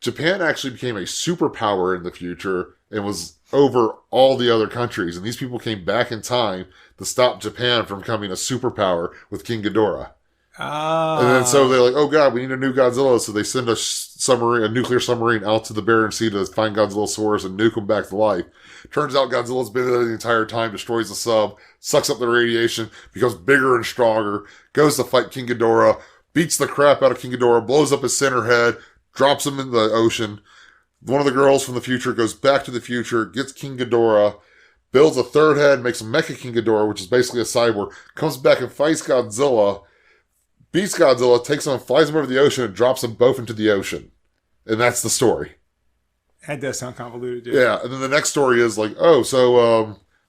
Japan actually became a superpower in the future and was over all the other countries. And these people came back in time to stop Japan from becoming a superpower with King Ghidorah. And then so they're like, oh god, we need a new Godzilla. So they send a nuclear submarine out to the Barren Sea to find Godzillasaurus and nuke him back to life. Turns out Godzilla's been there the entire time, destroys the sub, sucks up the radiation, becomes bigger and stronger, goes to fight King Ghidorah, beats the crap out of King Ghidorah, blows up his center head, drops him in the ocean. One of the girls from the future goes back to the future, gets King Ghidorah, builds a third head, makes a Mecha King Ghidorah, which is basically a cyborg, comes back and fights Godzilla, beats Godzilla, takes him and flies him over the ocean and drops them both into the ocean. And that's the story. That does sound convoluted, dude. Yeah, and then the next story is like, we're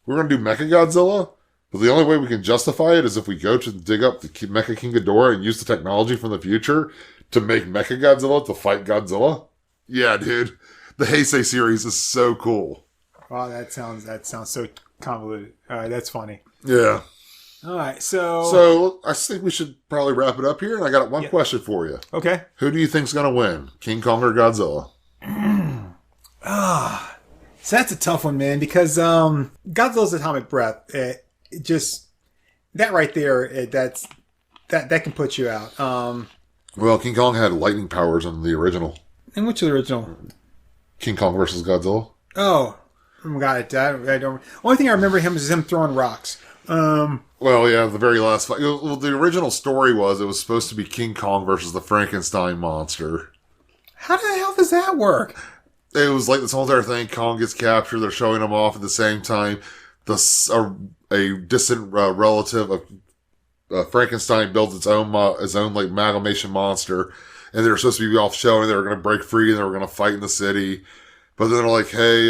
going to do Mecha Godzilla, but the only way we can justify it is if we go to dig up the Mecha King Ghidorah and use the technology from the future to make Mecha Godzilla to fight Godzilla. Yeah, dude. The Heisei series is so cool. Wow, that sounds so convoluted. All right, that's funny. Yeah. All right, so... So, I think we should probably wrap it up here, and I got one question for you. Okay. Who do you think's going to win, King Kong or Godzilla? So that's a tough one, man, because Godzilla's atomic breath, it just... That right there, that can put you out. Well, King Kong had lightning powers in the original. And which the original? King Kong versus Godzilla. Oh, got it. I don't... Only thing I remember him is him throwing rocks. Well, yeah, the very last fight. Well, the original story was it was supposed to be King Kong versus the Frankenstein monster. How the hell does that work? It was like this whole entire thing. Kong gets captured. They're showing him off at the same time. A distant relative of Frankenstein builds its own like amalgamation monster, and they're supposed to be off showing. They were going to break free and they were going to fight in the city. But then they're like, hey,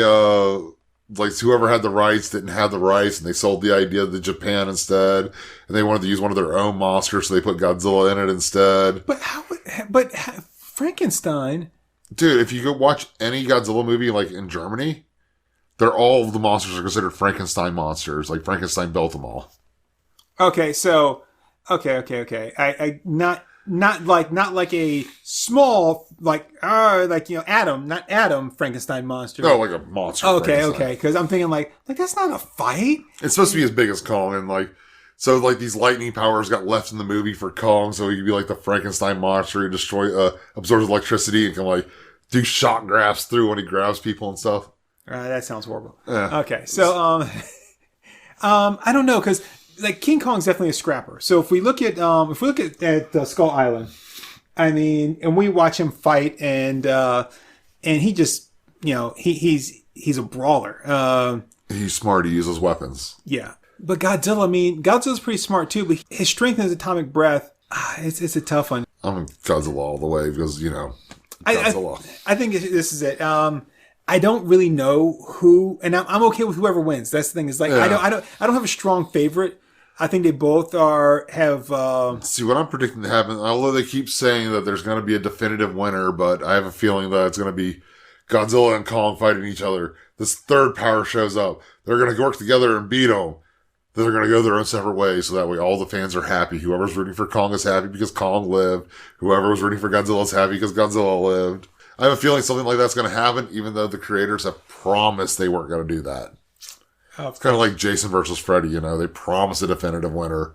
like whoever had the rights didn't have the rights, and they sold the idea to Japan instead, and they wanted to use one of their own monsters, so they put Godzilla in it instead. But Frankenstein, dude, if you go watch any Godzilla movie like in Germany, all of the monsters are considered Frankenstein monsters. Like Frankenstein built them all. Okay, so okay. I not like a small Adam, not Adam Frankenstein monster. No, like a monster. Okay, because I'm thinking like that's not a fight. It's supposed to be as big as Kong, and so these lightning powers got left in the movie for Kong, so he could be like the Frankenstein monster who absorbs electricity and can do shock grabs through when he grabs people and stuff. That sounds horrible. Yeah. Okay, so I don't know, because King Kong's definitely a scrapper. So if we look at Skull Island, I mean, and we watch him fight, and he just he's a brawler. He's smart. He uses weapons. Yeah, but Godzilla's pretty smart too. But his strength and his atomic breath, it's a tough one. I'm Godzilla all the way because Godzilla. I think this is it. I don't really know who, and I'm okay with whoever wins. That's the thing. Is I don't have a strong favorite. I think they both have. See, what I'm predicting to happen, although they keep saying that there's going to be a definitive winner, but I have a feeling that it's going to be Godzilla and Kong fighting each other. This third power shows up. They're going to work together and beat them. Then they're going to go their own separate ways, so that way all the fans are happy. Whoever's rooting for Kong is happy because Kong lived. Whoever was rooting for Godzilla is happy because Godzilla lived. I have a feeling something like that's going to happen, even though the creators have promised they weren't going to do that. It's kind of like Jason versus Freddy, they promised a definitive winner.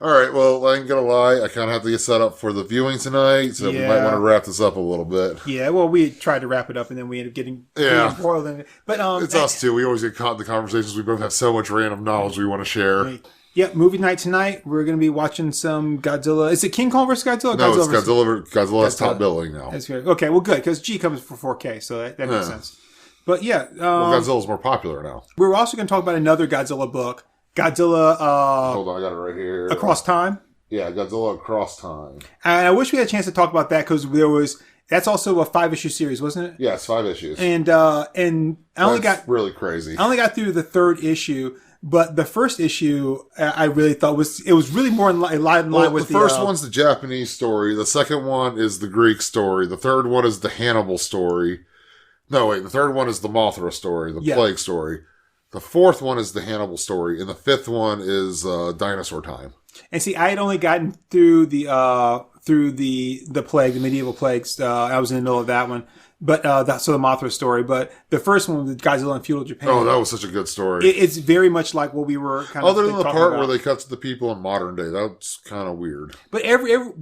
All right, well, I ain't going to lie. I kind of have to get set up for the viewing tonight, so we might want to wrap this up a little bit. Yeah, well, we tried to wrap it up, and then we ended up getting embroiled in it. But, it's us, too. We always get caught in the conversations. We both have so much random knowledge we want to share. Right. Yeah, movie night tonight. We're going to be watching some Godzilla. Is it King Kong versus Godzilla? No, it's Godzilla. Godzilla's top billing now. That's good. Okay, well, good, because G comes for 4K, so that makes sense. But yeah. Godzilla's more popular now. We're also going to talk about another Godzilla book. Godzilla... hold on, I got it right here. Across Time? Yeah, Godzilla Across Time. And I wish we had a chance to talk about that, because that's also a 5-issue series, wasn't it? Yeah, it's 5 issues. And I really crazy. I only got through the 3rd issue. But the first issue, I really thought was really more in line with the first one's the Japanese story. The second one is the Greek story. The third one is the Hannibal story. No, wait. The third one is the Mothra story, the plague story. The fourth one is the Hannibal story, and the fifth one is Dinosaur Time. And see, I had only gotten through the plague, the medieval plagues. I was in the middle of that one. But that's the Mothra story. But the first one with Godzilla in feudal Japan. Oh, that was such a good story. It's very much like what we were kind of other than the part where they cut to the people in modern day. That's kind of weird. But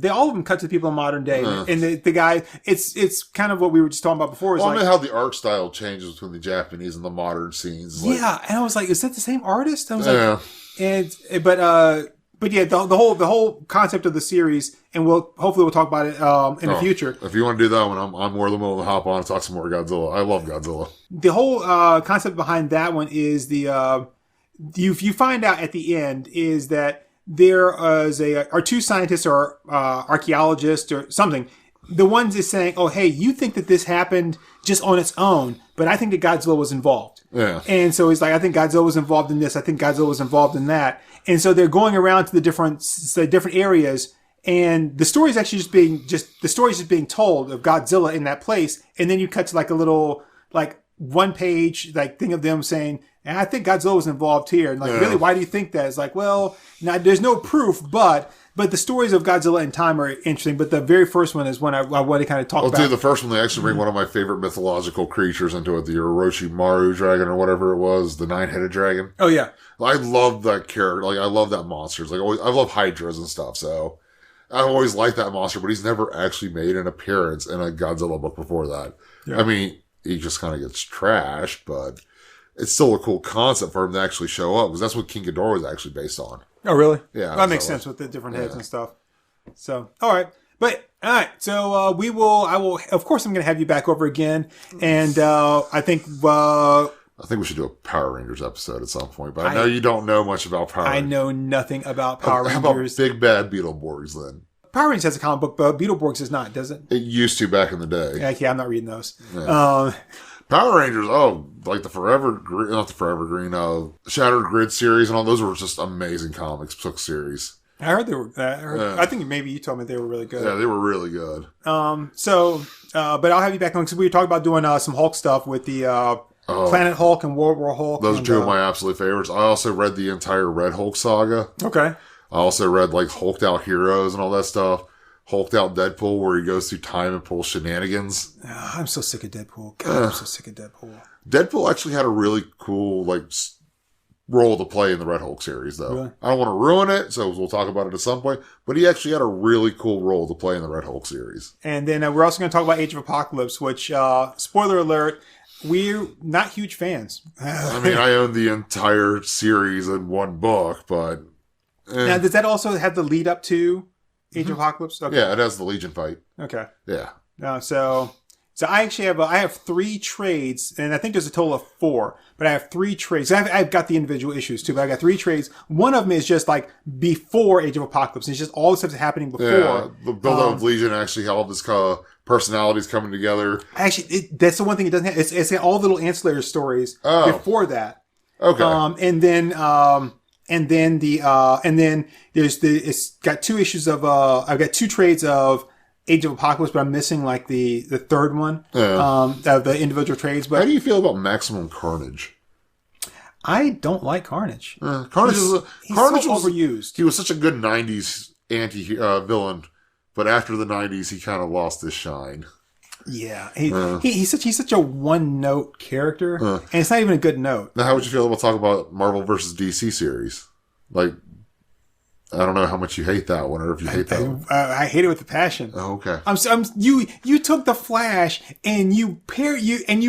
all of them cut to the people in modern day. And the guy, it's kind of what we were just talking about before. I mean how the art style changes between the Japanese and the modern scenes. Yeah, and I was like, is that the same artist? I was like, but yeah, the whole concept of the series, and hopefully we'll talk about it in the future. If you want to do that one, I'm more than willing to hop on and talk some more Godzilla. I love Godzilla. The whole concept behind that one is you find out at the end is that there are two scientists or archaeologists or something. The ones is saying, oh, hey, you think that this happened just on its own, but I think that Godzilla was involved. Yeah. And so he's like, I think Godzilla was involved in this. I think Godzilla was involved in that. And so they're going around to the different areas, and the story is actually just being told of Godzilla in that place. And then you cut to a little 1 page thing of them saying, and I think Godzilla was involved here. And really, why do you think that? It's like, well, now there's no proof, but the stories of Godzilla in time are interesting. But the very first one is one I want to kind of talk about. Dude, the first one, they actually bring one of my favorite mythological creatures into it, the Orochimaru dragon or whatever it was, the 9-headed dragon. Oh, yeah. I love that character. I love that monster. I love Hydras and stuff, so I always liked that monster, but he's never actually made an appearance in a Godzilla book before that. Yeah. I mean, he just kind of gets trashed, but it's still a cool concept for him to actually show up, because that's what King Ghidorah was actually based on. Oh, really? Yeah. That makes sense with the different heads and stuff. So, all right. But, all right. So, I will, of course, I'm going to have you back over again. And, I think we should do a Power Rangers episode at some point, but I know you don't know much about Power Rangers. I know nothing about Power Rangers. How about Big Bad Beetleborgs then? Power Rangers has a comic book, but Beetleborgs does not, does it? It used to back in the day. Okay, I'm not reading those. Yeah. Power Rangers, like the not the Forever Green, Shattered Grid series and all those were just amazing comics book series. I heard they were. I think maybe you told me they were really good. Yeah, they were really good. But I'll have you back on because we were talking about doing some Hulk stuff with the Planet Hulk and World War Hulk. Those are two of my absolute favorites. I also read the entire Red Hulk saga. Okay. I also read like Hulked Out Heroes and all that stuff. Hulked Out Deadpool, where he goes through time and pulls shenanigans. I'm so sick of Deadpool. God, I'm so sick of Deadpool. Deadpool actually had a really cool role to play in the Red Hulk series, though. Really? I don't want to ruin it, so we'll talk about it at some point. But he actually had a really cool role to play in the Red Hulk series. And then we're also going to talk about Age of Apocalypse, which, spoiler alert, we're not huge fans. I mean, I own the entire series in one book, but... Now, does that also have the lead up to Age of Apocalypse? Okay. Yeah, it has the Legion fight. Okay. Yeah. So I actually have 3 trades, and I think there's a total of 4, but I have 3 trades. I've got the individual issues too, but I got 3 trades. One of them is just like before Age of Apocalypse. It's just all the stuff that's happening before. Yeah, the build-up of Legion actually all of his personalities coming together. Actually, that's the one thing it doesn't have. It's all little ancillary stories before that. Okay. And then it's got 2 issues of I've got 2 trades of Age of Apocalypse, but I'm missing like the third one of the individual trades. But how do you feel about Maximum Carnage? I don't like Carnage. Carnage so overused. He was such a good '90s villain, but after the '90s, he kind of lost his shine. Yeah, he's such a one-note character, and it's not even a good note. Now, how would you feel about talking about Marvel versus DC series? Like, I don't know how much you hate that one, or if you hate that one. I hate it with a passion. Oh, okay. You took the Flash and you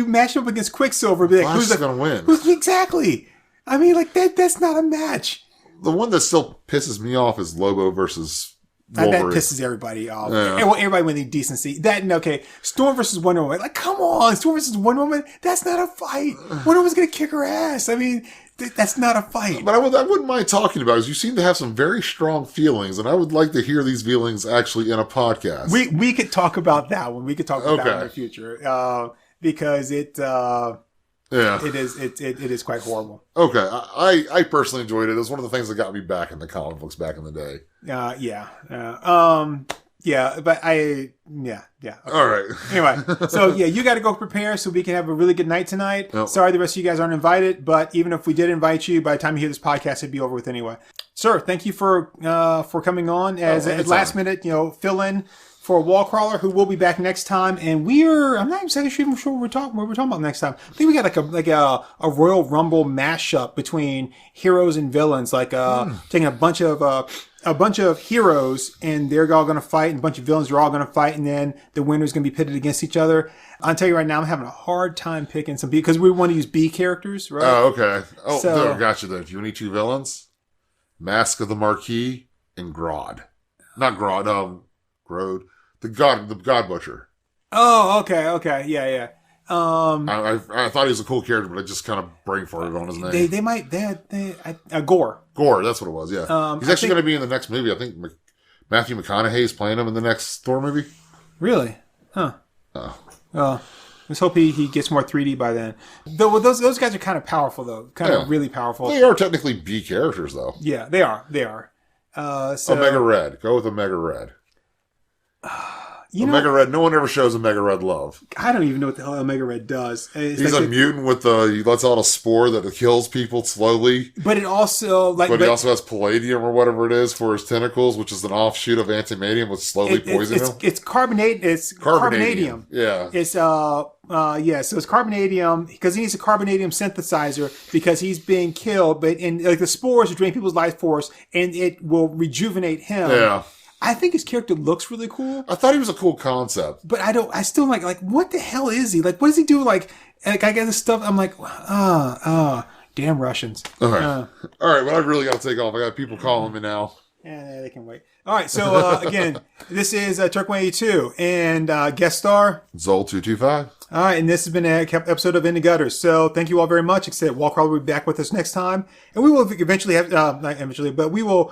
matched him up against Quicksilver. Be like, Flash is gonna win. Exactly. I mean, like that's not a match. The one that still pisses me off is Lobo versus Wolverine. That pisses everybody off. Yeah. Well, everybody with any decency. Storm versus Wonder Woman. Like, come on, Storm versus Wonder Woman. That's not a fight. Wonder Woman's gonna kick her ass. I mean, that's not a fight. But I wouldn't mind talking about it, because you seem to have some very strong feelings, and I would like to hear these feelings actually in a podcast. We could talk about that one. We could talk about that in the future, because it is quite horrible. Okay, I personally enjoyed it. It was one of the things that got me back in the comic books back in the day. Yeah. Okay. All right. Anyway, so yeah, you got to go prepare so we can have a really good night tonight. Yep. Sorry the rest of you guys aren't invited, but even if we did invite you, by the time you hear this podcast, it'd be over with anyway. Sir, thank you for coming on as last minute, fill in for a wall crawler who will be back next time. And I'm not even sure what we're talking about next time. I think we got like a Royal Rumble mashup between heroes and villains, like taking a bunch of heroes and they're all going to fight, and a bunch of villains are all going to fight, and then the winner's going to be pitted against each other. I'll tell you right now, I'm having a hard time picking some B, because we want to use B characters, right? Oh, okay. Oh, gotcha then. Do you need 2 villains? Mask of the Marquis and Grodd. Not Grodd, Grodd. The God Butcher. Oh, okay. Yeah. I thought he was a cool character, but I just kind of brain farted on his name. Gore. Gore, that's what it was, yeah. He's actually going to be in the next movie. I think Matthew McConaughey's playing him in the next Thor movie. Really? Huh. Oh. Let's hope he gets more 3D by then. Though those guys are kind of powerful, though. Kind of really powerful. They are technically B characters, though. Yeah, they are. Omega Red. Go with Omega Red. Omega Red. No one ever shows Omega Red love. I don't even know what the hell Omega Red does. He's a mutant with he lets out a spore that kills people slowly. But it also he also has palladium or whatever it is for his tentacles, which is an offshoot of antimadium, which slowly poisons him. It's carbonadium. Yeah. It's so it's carbonadium, because he needs a carbonadium synthesizer because he's being killed. But the spores will drain people's life force, and it will rejuvenate him. Yeah. I think his character looks really cool. I thought he was a cool concept. But I still like what the hell is he? Like, what does he do? Like I get this stuff. I'm like, damn Russians. All right. Well, I really got to take off. I got people calling me now. Yeah, they can wait. All right. So, again, this is Turk182 and guest star Zuld 225. All right. And this has been an episode of In the Gutters. So thank you all very much. Except Wallcrawler will be back with us next time. And we will eventually have, not eventually, but we will